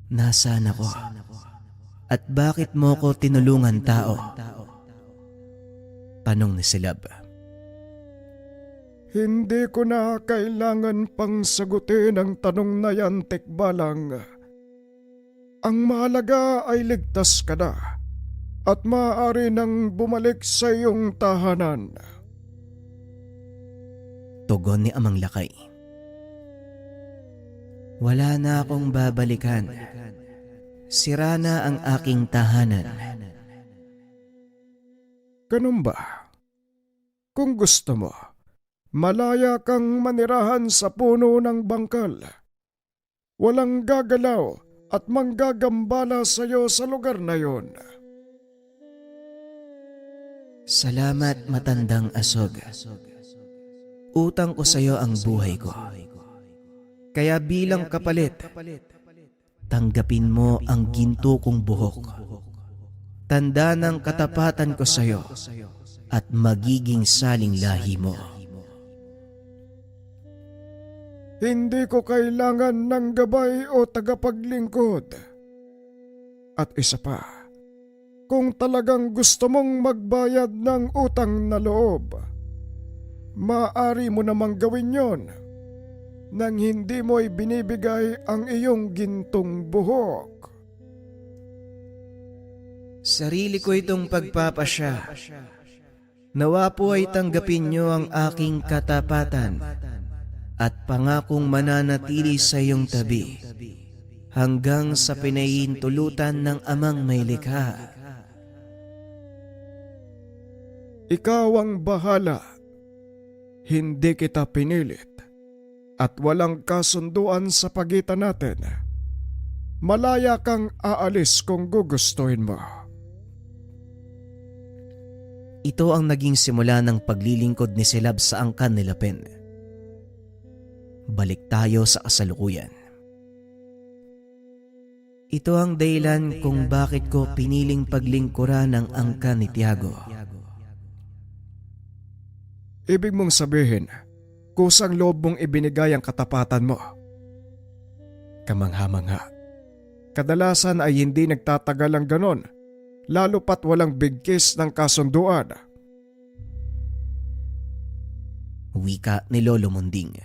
Nasaan ako? At bakit mo ko tinulungan, tao? Tanong ni Silab. Hindi ko na kailangan pang sagutin ang tanong na yan, Tikbalang. Ang mahalaga ay ligtas ka na at maaari nang bumalik sa iyong tahanan. Tugon ni Amang Lakay. Wala na akong babalikan. Sira na ang aking tahanan. Ganun ba? Kung gusto mo, malaya kang manirahan sa puno ng bangkal. Walang gagalaw at manggagambala sa iyo sa lugar na yon. Salamat, matandang asog. Utang ko sa iyo ang buhay ko. Kaya bilang kapalit, tanggapin mo ang ginto kong buhok. Tanda ng katapatan ko sa iyo at magiging saling lahi mo. Hindi ko kailangan ng gabay o tagapaglingkod. At isa pa, kung talagang gusto mong magbayad ng utang na loob, maaari mo namang gawin yon nang hindi mo ibinibigay ang iyong gintong buhok. Sarili ko itong pagpapasya. Nawa po ay tanggapin niyo ang aking katapatan at pangakong mananatili sa iyong tabi hanggang sa pinahihintulutan ng Amang may likha. Ikaw ang bahala. Hindi kita pinilit at walang kasunduan sa pagitan natin. Malaya kang aalis kung gugustuhin mo. Ito ang naging simula ng paglilingkod ni Silab sa angkan ni Lapen. Balik tayo sa kasalukuyan. Ito ang dahilan kung bakit ko piniling paglingkuran ang angkan ni Tiago. Ibig mong sabihin, kusang loob mong ibinigay ang katapatan mo. Kamangha-mangha. Kadalasan ay hindi nagtatagal ang ganon, lalo pat walang bigkis ng kasunduan. Wika ni Lolo Munding.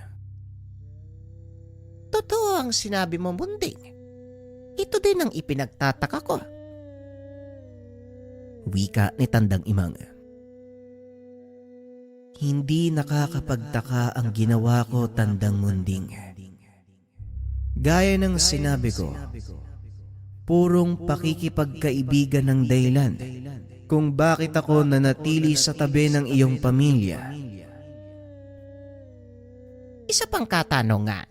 Totoo ang sinabi mo, Munding. Ito din ang ipinagtataka ko. Wika ni Tandang Imang. Hindi nakakapagtaka ang ginawa ko, Tandang Munding. Gaya ng sinabi ko, purong pakikipagkaibigan ng dahilan kung bakit ako nanatili sa tabi ng iyong pamilya. Isa pang katanungan,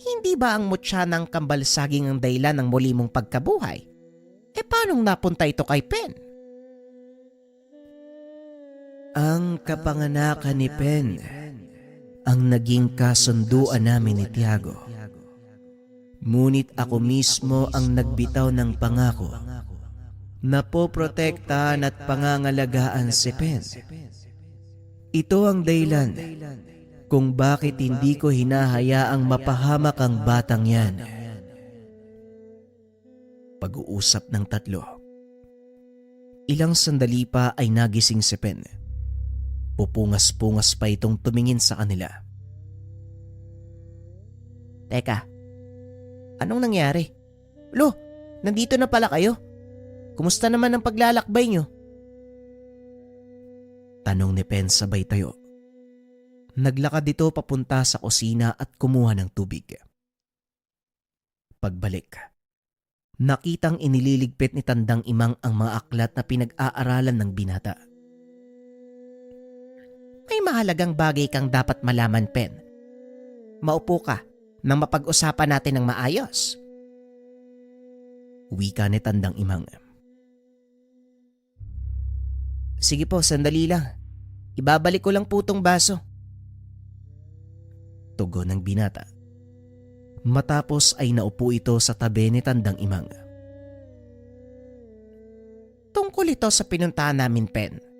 hindi ba ang mutya ng kambalsaging ang dahilan ng muli mong pagkabuhay? Paanong napunta ito kay Pen? Ang kapanganakan ni Pen ang naging kasunduan namin ni Tiago. Ngunit ako mismo ang nagbitaw ng pangako na poprotektahan at pangangalagaan si Pen. Ito ang dahilan kung bakit hindi ko hinahayaang mapahamak ang batang yan. Pag-uusap ng tatlo. Ilang sandali pa ay nagising si Pen. Pupungas-pungas pa itong tumingin sa kanila. Teka, anong nangyari? Lo, nandito na pala kayo. Kumusta naman ang paglalakbay nyo? Tanong ni Pen sabay tayo. Naglakad ito papunta sa kusina at kumuha ng tubig. Pagbalik, nakitang inililigpit ni Tandang Imang ang mga aklat na pinag-aaralan ng binata. May mahalagang bagay kang dapat malaman, Pen. Maupo ka nang mapag-usapan natin ng maayos. Wika ni Tandang Imang. Sige po, sandali lang. Ibabalik ko lang po tong baso. Tugon ng binata. Matapos ay naupo ito sa tabi ni Tandang Imang. Tungkol ito sa pinuntahan namin, Pen.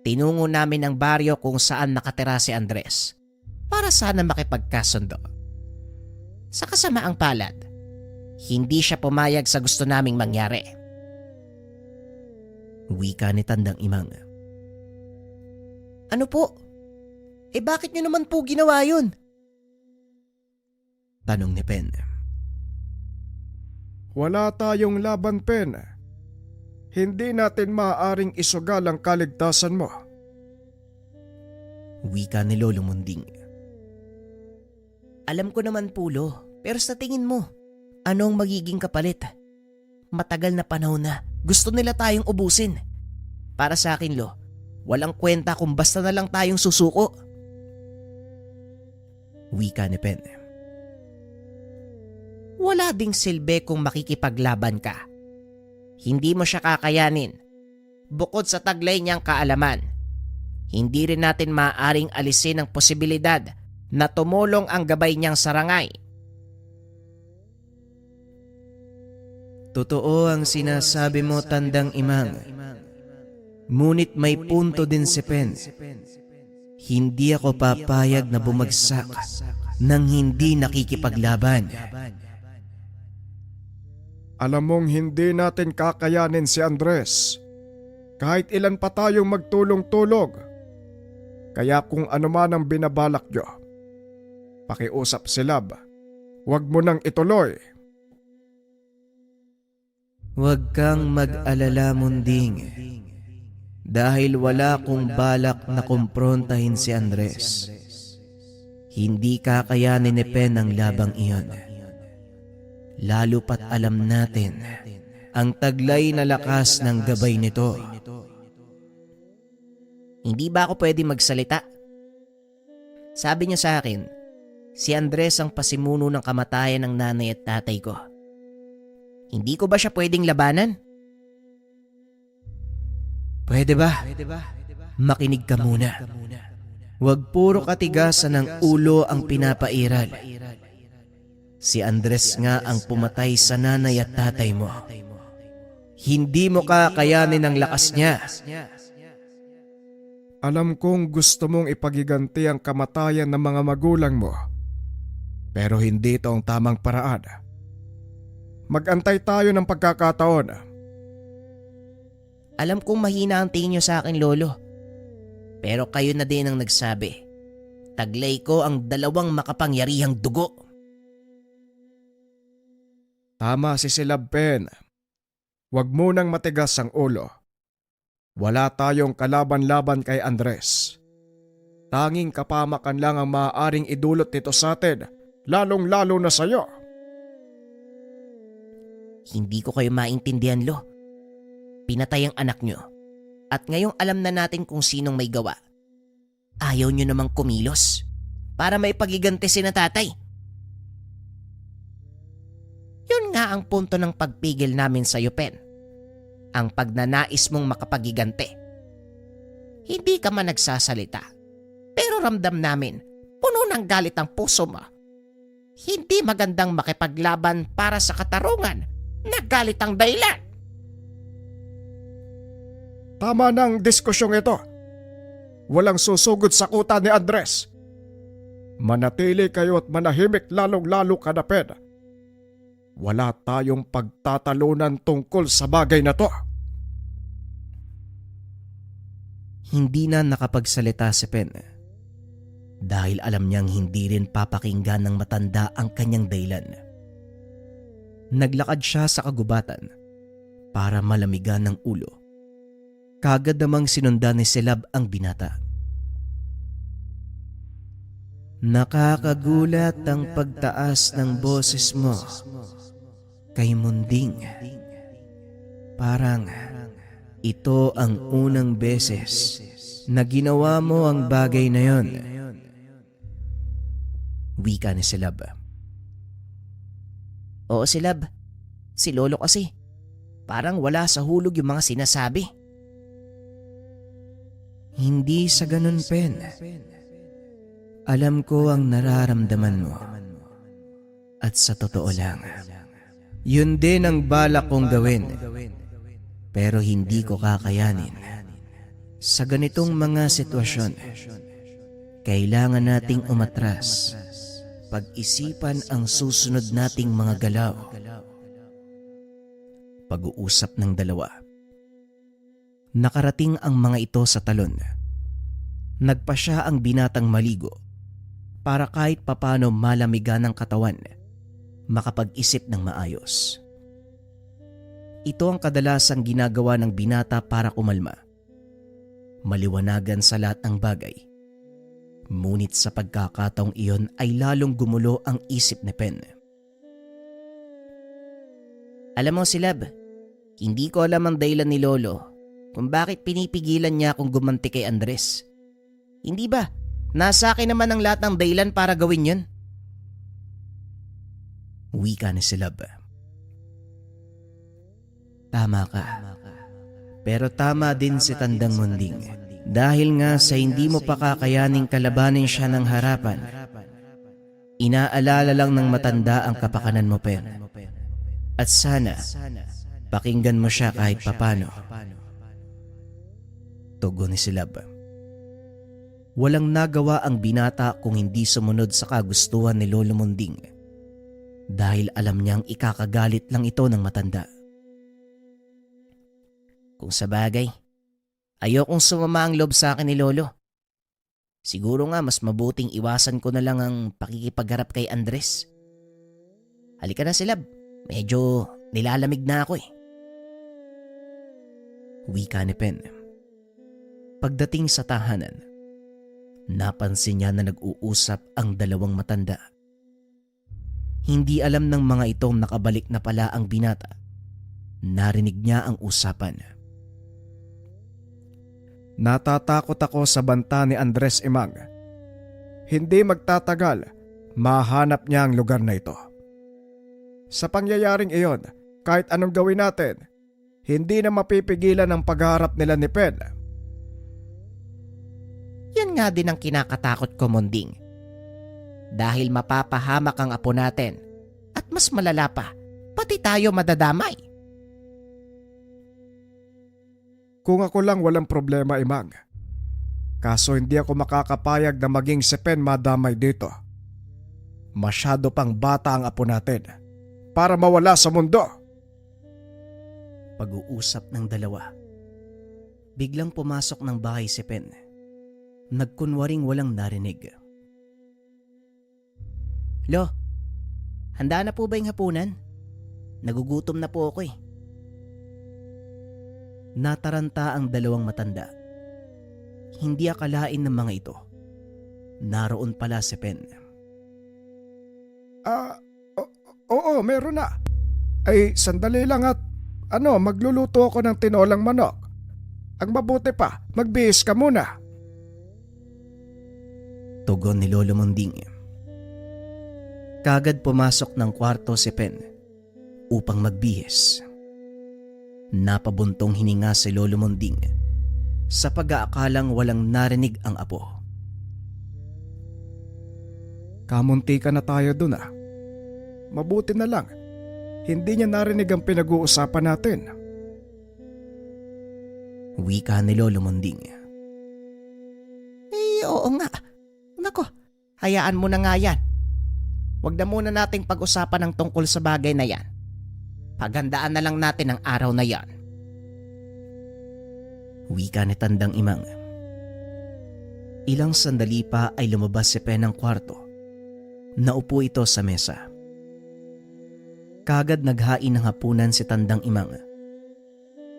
Tinungo namin ang baryo kung saan nakatira si Andres para sana makipagkasundo. Sa kasamaang palad, Hindi siya pumayag sa gusto naming mangyari. Wika ni Tandang Imang. Ano po? Bakit niyo naman po ginawa yun? Tanong ni Pen. Wala tayong laban, Pen. Hindi natin maaaring isugal ang kaligtasan mo. Wika ni Lolo Munding. Alam ko naman po, Lo, pero sa tingin mo, anong magiging kapalit? Matagal na panahon na gusto nila tayong ubusin. Para sa akin, Lo, walang kwenta kung basta na lang tayong susuko. Wika ni Pen. Wala ding silbi kung makikipaglaban ka. Hindi mo siya kakayanin. Bukod sa taglay niyang kaalaman, hindi rin natin maaaring alisin ang posibilidad na tumulong ang gabay niyang sarangay. Totoo ang sinasabi mo, Tandang Imang. Ngunit may punto din si Pen. Hindi ako papayag na bumagsak nang hindi nakikipaglaban. Alam mong hindi natin kakayanin si Andres. Kahit ilan pa tayong magtulong-tulog. Kaya kung ano man ang binabalak nyo, pakiusap si Lab. Huwag mo nang ituloy. Huwag kang mag-alala, Munding. Dahil wala kong balak na kumprontahin si Andres. Hindi kakayanin ni Pen ang labang iyon. Lalo pat alam natin ang taglay na lakas ng gabay nito. Hindi ba ako pwede magsalita? Sabi niya sa akin, si Andres ang pasimuno ng kamatayan ng nanay at tatay ko. Hindi ko ba siya pwedeng labanan? Pwede ba? Makinig ka muna. Huwag puro katigasan ng ulo ang pinapairal. Si Andres nga ang pumatay sa nanay at tatay mo. Hindi mo kakayanin ang lakas niya. Alam kong gusto mong ipagiganti ang kamatayan ng mga magulang mo. Pero hindi ito ang tamang paraan. Mag-antay tayo ng pagkakataon. Alam kong mahina ang tingin niyo sa akin, Lolo. Pero kayo na din ang nagsabi. Taglay ko ang dalawang makapangyarihang dugo. Tama si Silab, Pen. Huwag mo nang matigas ang ulo. Wala tayong kalaban-laban kay Andres. Tanging kapamakan lang ang maaaring idulot nito sa atin, lalong-lalo na sa'yo. Hindi ko kayo maintindihan, Lo. Pinatay ang anak nyo. At ngayong alam na natin kung sinong may gawa. Ayaw nyo namang kumilos para may pagiganti si na tatay. Yun nga ang punto ng pagpigil namin sa iyo, Pen. Ang pagnanais mong makapagiganti. Hindi ka man nagsasalita. Pero ramdam namin, puno ng galit ang puso mo. Hindi magandang makipaglaban para sa katarungan na galit ang dahilan. Tama ng diskusyong ito. Walang susugod sa kuta ni Andres. Manatili kayo at manahimik lalong-lalo ka na, Pen. Wala tayong pagtatalunan tungkol sa bagay na to. Hindi na nakapagsalita si Pen. Dahil alam niyang hindi rin papakinggan ng matanda ang kanyang dahilan. Naglakad siya sa kagubatan para malamigan ng ulo. Kagad namang sinundan ni Silab ang binata. Nakakagulat ang pagtaas ng boses mo kay Munding. Parang ito ang unang beses na ginawa mo ang bagay na yon. Wika ni Silab. Oo, Silab. Si Lolo kasi. Parang wala sa hulog yung mga sinasabi. Hindi sa ganun, Pen. Alam ko ang nararamdaman mo. At sa totoo lang, yun din ang balak kong gawin. Pero hindi ko kakayanin. Sa ganitong mga sitwasyon, kailangan nating umatras pag-isipan ang susunod nating mga galaw. Pag-uusap ng dalawa. Nakarating ang mga ito sa talon. Nagpa siya ang binatang maligo para kahit papano malamigan ng katawan, makapag-isip ng maayos. Ito ang kadalasang ginagawa ng binata para kumalma. Maliwanagan sa lahat ng bagay. Ngunit sa pagkakataong iyon ay lalong gumulo ang isip ni Pen. Alam mo Silab, hindi ko alam ang dahilan ni Lolo kung bakit pinipigilan niya akong gumanti kay Andres. Hindi ba? Nasa akin naman ang lahat ng dahilan para gawin yun. Wika ni Silab. Tama ka. Pero tama din si Tandang Munding. Dahil nga sa hindi mo pa kakayaning kalabanin siya ng harapan, inaalala lang ng matanda ang kapakanan mo, Pen. At sana, pakinggan mo siya kahit papano. Tugon ni Silab. Walang nagawa ang binata kung hindi sumunod sa kagustuhan ni Lolo Munding. Dahil alam niyang ikakagalit lang ito ng matanda. Kung sa bagay, ayokong sumama ang loob sa akin ni Lolo. Siguro nga mas mabuting iwasan ko na lang ang pakikipagharap kay Andres. Halika na Silab, medyo nilalamig na ako eh. Wika ni Pen. Pagdating sa tahanan, napansin niya na nag-uusap ang dalawang matanda. Hindi alam ng mga itong nakabalik na pala ang binata. Narinig niya ang usapan. Natatakot ako sa banta ni Andres Imang. Hindi magtatagal, mahanap niya ang lugar na ito. Sa pangyayaring iyon, kahit anong gawin natin, hindi na mapipigilan ang pagharap nila ni Pen. Yan nga din ang kinakatakot ko, Munding. Dahil mapapahamak ang apo natin at mas malala pa, pati tayo madadamay. Kung ako lang walang problema, Imang. Kaso hindi ako makakapayag na maging si Pen madamay dito. Masyado pang bata ang apo natin para mawala sa mundo. Pag-uusap ng dalawa. Biglang pumasok ng bahay si Pen. Nagkunwaring walang narinig. Lo, handa na po ba yung hapunan? Nagugutom na po ako eh. Nataranta ang dalawang matanda. Hindi akalain ng mga ito. Naroon pala si Pen. Oo, meron na. Ay, sandali lang at magluluto ako ng tinolang manok. Ang mabuti pa, magbihis ka muna. Tugon ni Lolo Munding. Kagad pumasok ng kwarto si Pen upang magbihis. Napabuntong hininga si Lolo Munding sa pag-aakalang walang narinig ang apo. Kamunti ka na tayo dun ah. Mabuti na lang, hindi niya narinig ang pinag-uusapan natin. Wika ni Lolo Munding. Oo nga. Nako, hayaan mo na nga yan. Huwag na muna nating pag-usapan ang tungkol sa bagay na yan. Paghandaan na lang natin ang araw na yan. Wika ni Tandang Imang. Ilang sandali pa ay lumabas si Pen ng kwarto. Naupo ito sa mesa. Kagad naghain ng hapunan si Tandang Imang.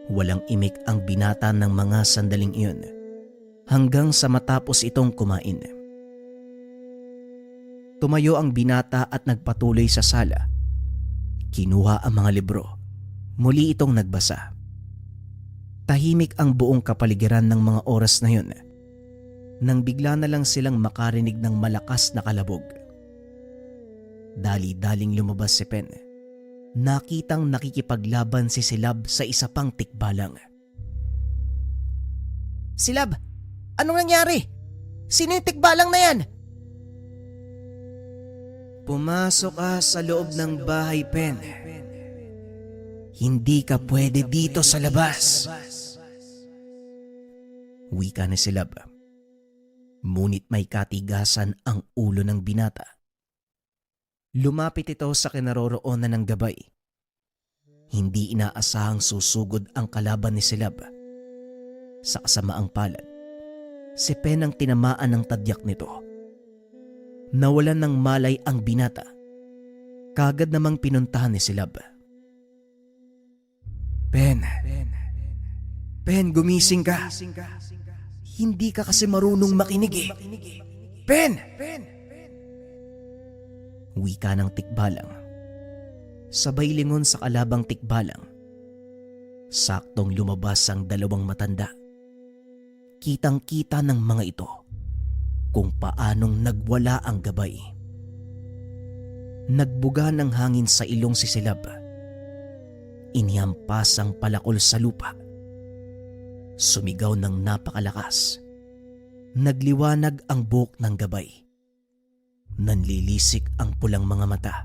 Walang imik ang binata ng mga sandaling iyon hanggang sa matapos itong kumain. Tumayo ang binata at nagpatuloy sa sala. Kinuha ang mga libro. Muli itong nagbasa. Tahimik ang buong kapaligiran ng mga oras na yun nang bigla na lang silang makarinig ng malakas na kalabog. Dali-daling lumabas si Pen. Nakitang nakikipaglaban si Silab sa isa pang tikbalang. Silab, anong nangyari? Sino yung tikbalang na yan? Pumasok ka sa loob ng bahay, Pen. Hindi ka pwede dito sa labas. Wika ni Silab. Ngunit may katigasan ang ulo ng binata. Lumapit ito sa kinaroroonan ng gabay. Hindi inaasahang susugod ang kalaban ni Silab. Sa kasamaang palad, si Pen ang tinamaan ng tadyak nito. Nawalan ng malay ang binata. Kagad namang pinuntahan ni Silab. Pen, gumising ka. Hindi ka kasi marunong makinig eh. Pen! Wika ng tikbalang. Sabay lingon sa kalabang tikbalang. Saktong lumabas ang dalawang matanda. Kitang-kita ng mga ito kung paanong nagwala ang gabay. Nagbuga ng hangin sa ilong si Silab. Inihampas ang palakol sa lupa. Sumigaw ng napakalakas. Nagliwanag ang buhok ng gabay. Nanlilisik ang pulang mga mata.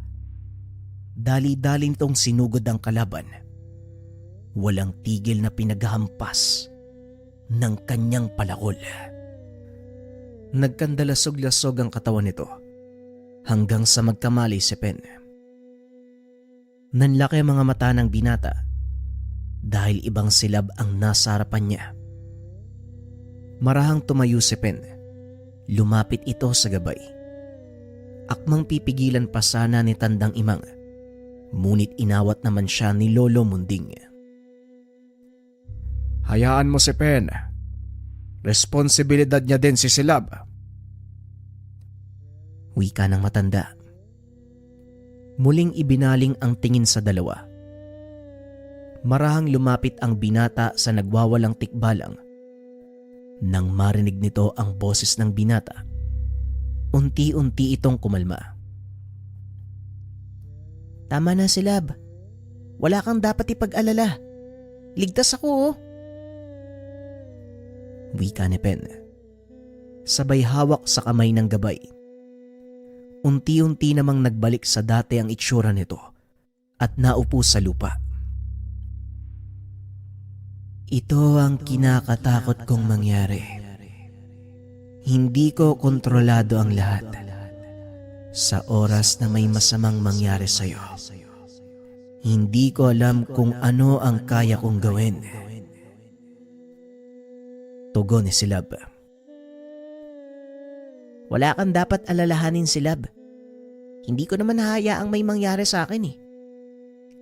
Dali-daling tong sinugod ang kalaban. Walang tigil na pinaghampas ng kanyang palakol. Nagkandalasog-lasog ang katawan nito hanggang sa magkamali si Pen. Nanlaki ang mga mata ng binata dahil ibang Silab ang nasa harapan niya. Marahang tumayo si Pen. Lumapit ito sa gabay. Akmang pipigilan pa sana ni Tandang Imang, ngunit inawat naman siya ni Lolo Munding. Hayaan mo si Pen. Responsibilidad niya din si Silab. Wika ng matanda. Muling ibinaling ang tingin sa dalawa. Marahang lumapit ang binata sa nagwawalang tikbalang. Nang marinig nito ang boses ng binata, unti-unti itong kumalma. Tama na, Silab. Wala kang dapat ipag-alala. Ligtas ako, oh. Wika ni Pen. Sabay hawak sa kamay ng gabay. Unti-unti namang nagbalik sa dati ang itsura nito at naupo sa lupa. Ito ang kinakatakot kong mangyari. Hindi ko kontrolado ang lahat. Sa oras na may masamang mangyari sa'yo, hindi ko alam kung ano ang kaya kong gawin. Tugon ni Silab. Wala kang dapat alalahanin, Silab. Hindi ko naman hahayaang may mangyari sa akin eh.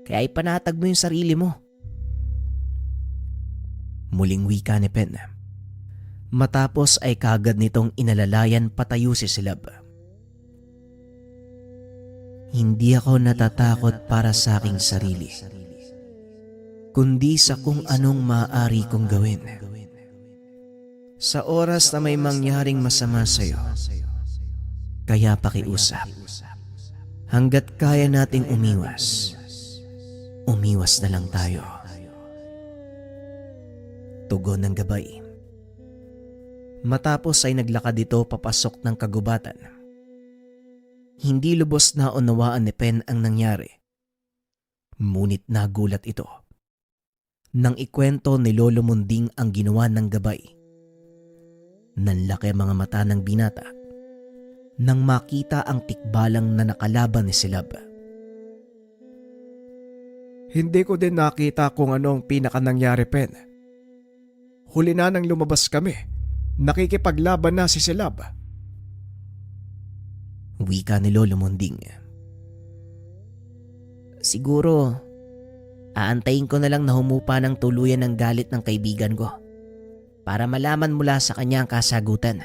Kaya ipanatag mo yung sarili mo. Muling wika ni Pen. Matapos ay kagad nitong inalalayan patayo si Silab. Hindi ako natatakot para sa aking sarili, kundi sa kung anong maaari kong gawin. Sa oras na may mangyaring masama sa'yo, kaya pakiusap. Hanggat kaya nating umiwas, umiwas na lang tayo. Tugon ng gabay. Matapos ay naglakad ito papasok ng kagubatan. Hindi lubos na unawaan ni Pen ang nangyari. Ngunit nagulat ito nang ikwento ni Lolo Munding ang ginawa ng gabay. Nanlaki ang mga mata ng binata nang makita ang tikbalang na nakalaban ni Silab. Hindi ko din nakita kung ano ang pinakanangyari, Pen. Huli na nang lumabas kami. Nakikipaglaban na si Silab. Wika ni Lolo Munding. Siguro, aantayin ko na lang na humupa ng tuluyan ng galit ng kaibigan ko para malaman mula sa kanya ang kasagutan.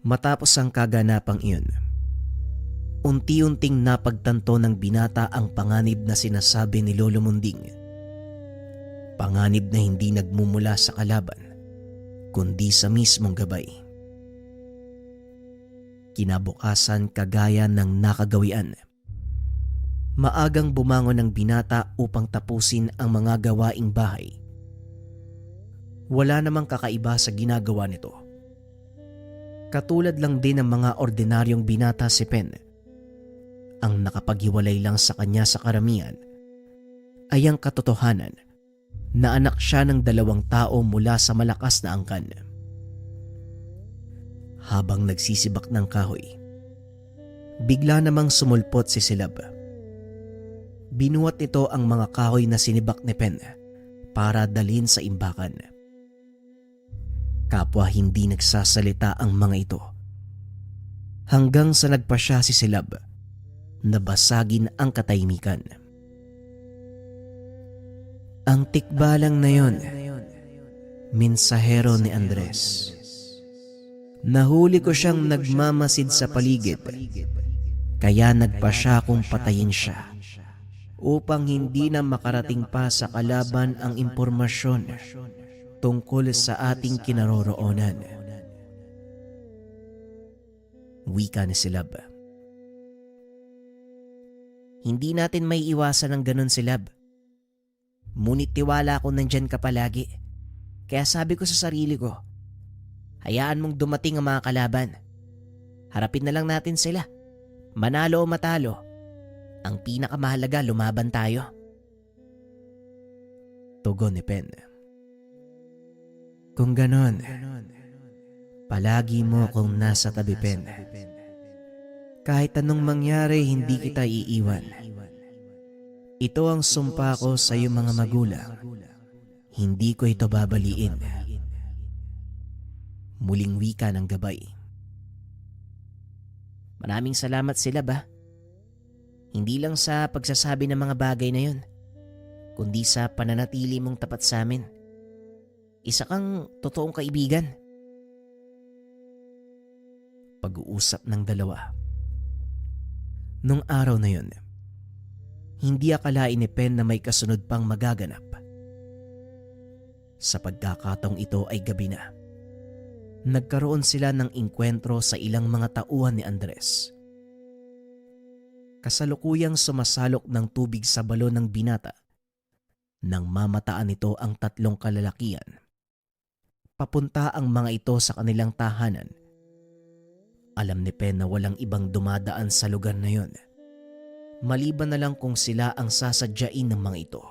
Matapos ang kaganapang iyon, unti-unting napagtanto ng binata ang panganib na sinasabi ni Lolo Munding. Panganib na hindi nagmumula sa kalaban, kundi sa mismong gabay. Kinabukasan kagaya ng nakagawian. Maagang bumangon ng binata upang tapusin ang mga gawaing bahay. Wala namang kakaiba sa ginagawa nito. Katulad lang din ng mga ordinaryong binata si Pen. Ang nakapaghiwalay lang sa kanya sa karamihan ay ang katotohanan na anak siya ng 2 tao mula sa malakas na angkan. Habang nagsisibak ng kahoy, Bigla namang sumulpot si Silab. Binuhat nito ang mga kahoy na sinibak ni Pen para dalhin sa imbakan. Kapwa hindi nagsasalita ang mga ito. Hanggang sa nagpasya si Silab na basagin ang katahimikan. Ang tikbalang na yon, minsahero ni Andres. Nahuli ko siyang nagmamasid sa paligid, kaya nagpasya kong patayin siya upang hindi na makarating pa sa kalaban ang impormasyon tungkol sa ating kinaroroonan. Wika ni Silab. Hindi natin may iwasan ng ganun, Silab. Ngunit tiwala ko nandyan ka palagi. Kaya sabi ko sa sarili ko, hayaan mong dumating ang mga kalaban. Harapin na lang natin sila. Manalo o matalo, ang pinakamahalaga lumaban tayo. Tugon ni Pen. Kung ganon, palagi mo kung nasa tabi, Pen. Kahit anong mangyari, hindi kita iiwan. Ito ang sumpa ko sa iyong mga magulang. Hindi ko ito babaliin. Muling wika ng gabay. Maraming salamat, Silab. Hindi lang sa pagsasabi ng mga bagay na yun, kundi sa pananatili mong tapat sa amin. Isa kang totoong kaibigan. Pag-uusap ng dalawa. Nung araw na yun, hindi akalain ni Pen na may kasunod pang magaganap. Sa pagkakataong ito ay gabi na. Nagkaroon sila ng inkwentro sa ilang mga tauhan ni Andres. Kasalukuyang sumasalok ng tubig sa balon ng binata nang mamataan nito ang tatlong kalalakian. Papunta ang mga ito sa kanilang tahanan. Alam ni Pen na walang ibang dumadaan sa lugar na yon, maliban na lang kung sila ang sasadyain ng mga ito.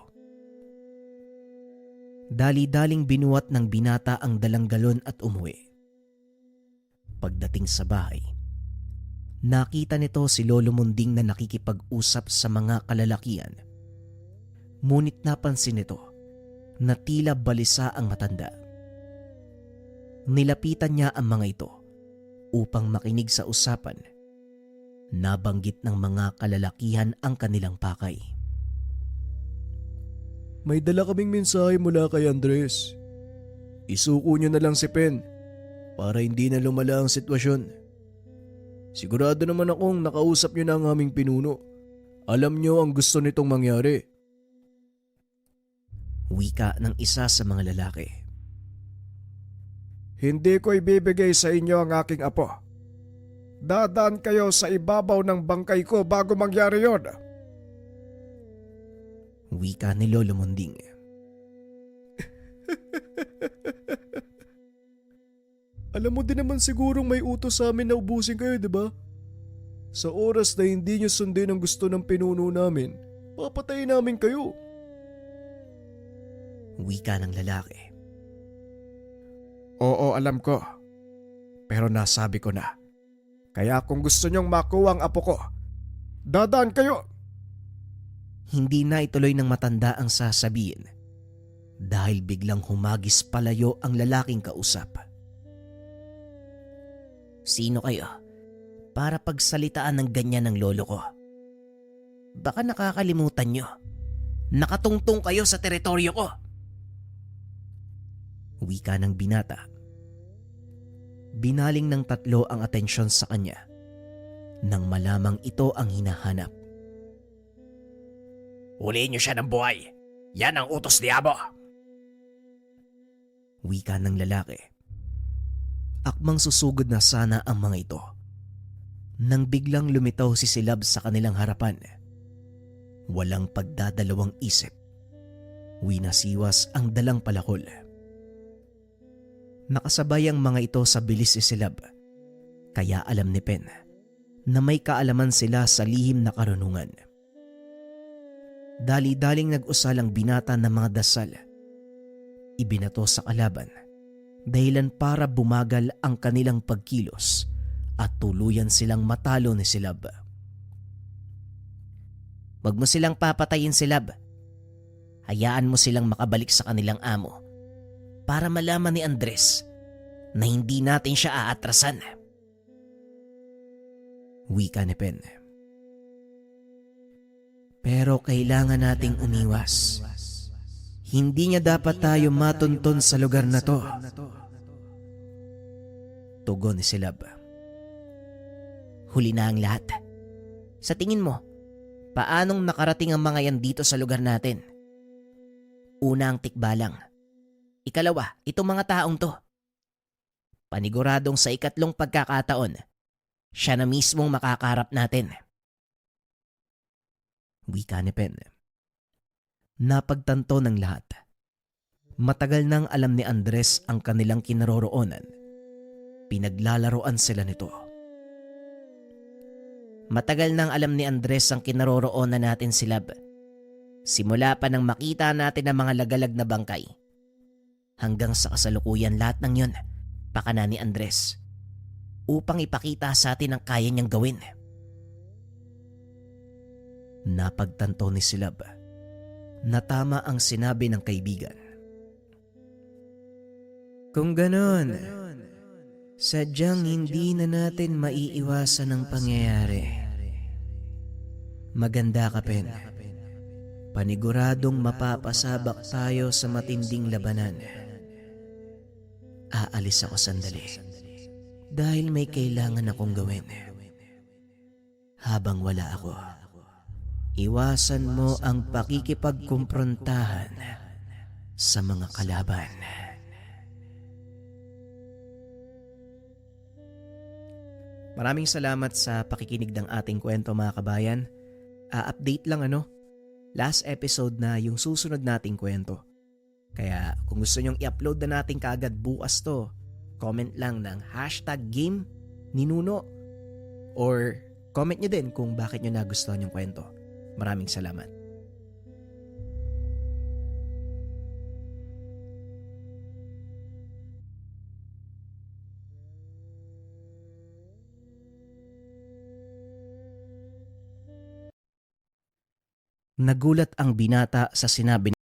Dali-daling binuhat ng binata ang dalang galon at umuwi. Pagdating sa bahay, nakita nito si Lolo Munding na nakikipag-usap sa mga kalalakian. Ngunit napansin nito na tila balisa ang matanda. Nilapitan niya ang mga ito upang makinig sa usapan. Nabanggit ng mga kalalakihan ang kanilang pakay. May dala kaming mensahe mula kay Andres. Isuko niyo na lang si Pen para hindi na lumala ang sitwasyon. Sigurado naman akong nakausap niyo na ang aming pinuno. Alam niyo ang gusto nitong mangyari. Wika ng isa sa mga lalaki. Hindi ko ibibigay sa inyo ang aking apo. Dadaan kayo sa ibabaw ng bangkay ko bago mangyari yon. Wika ni Lolo Munding. Alam mo din naman sigurong may utos sa amin na ubusin kayo, di ba? Sa oras na hindi nyo sundin ang gusto ng pinuno namin, papatayin namin kayo. Wika ng lalaki. Oo, alam ko. Pero nasabi ko na. Kaya kung gusto nyong makuha ang apo ko, dadaan kayo. Hindi na ituloy ng matanda ang sasabihin dahil biglang humagis palayo ang lalaking kausap. Sino kayo para pagsalitaan ng ganyan ng lolo ko? Baka nakakalimutan nyo. Nakatungtong kayo sa teritoryo ko. Wika ng binata. Binaling ng tatlo ang atensyon sa kanya nang malamang ito ang hinahanap. Huliin niyo siya ng buhay. Yan ang utos ni Abo. Wika ng lalaki. Akmang susugod na sana ang mga ito nang biglang lumitaw si Silab sa kanilang harapan. Walang pagdadalawang isip. Winasiwas ang dalang palakol. Nakasabay ang mga ito sa bilis ni Silab, kaya alam ni Pen na may kaalaman sila sa lihim na karunungan. Dali-daling nag-usal ang binata ng mga dasal. Ibinato sa kalaban, dahilan para bumagal ang kanilang pagkilos at tuluyan silang matalo ni Silab. Wag mo silang papatayin, Silab. Hayaan mo silang makabalik sa kanilang amo para malaman ni Andres na hindi natin siya aatrasan. Wika ni Pen. Pero kailangan nating umiwas. Hindi niya dapat tayo matunton sa lugar na to. Tugon ni Silab. Huli na ang lahat. Sa tingin mo, paanong nakarating ang mga yan dito sa lugar natin? Una ang tikbalang. Ikalawa, itong mga taong to. Paniguradong sa ikatlong pagkakataon, siya na mismong makakaharap natin. Wika ni Pen. Napagtanto ng lahat. Matagal nang alam ni Andres ang kanilang kinaroroonan. Pinaglalaroan sila nito. Matagal nang alam ni Andres ang kinaroroonan natin, Silab. Simula pa nang makita natin ang mga lagalag na bangkay. Hanggang sa kasalukuyan lahat ng yun, pakana ni Andres. Upang ipakita sa atin ang kaya niyang gawin. Napagtanto ni Silab na tama ang sinabi ng kaibigan. Kung ganon, sadyang hindi na natin maiiwasan ang pangyayari. Maganda ka, Pen. Paniguradong mapapasabak tayo sa matinding labanan. Aalis ako sandali dahil may kailangan akong gawin. Habang wala ako, iwasan mo ang pakikipagkumprontahan sa mga kalaban. Maraming salamat sa pakikinig ng ating kwento, mga kabayan. Update lang last episode na yung susunod nating kwento. Kaya kung gusto nyong i-upload na natin kaagad bukas to, comment lang ng #GameNinuno or comment nyo din kung bakit nyo nagustuhan yung kwento. Maraming salamat. Nagulat ang binata sa sinabi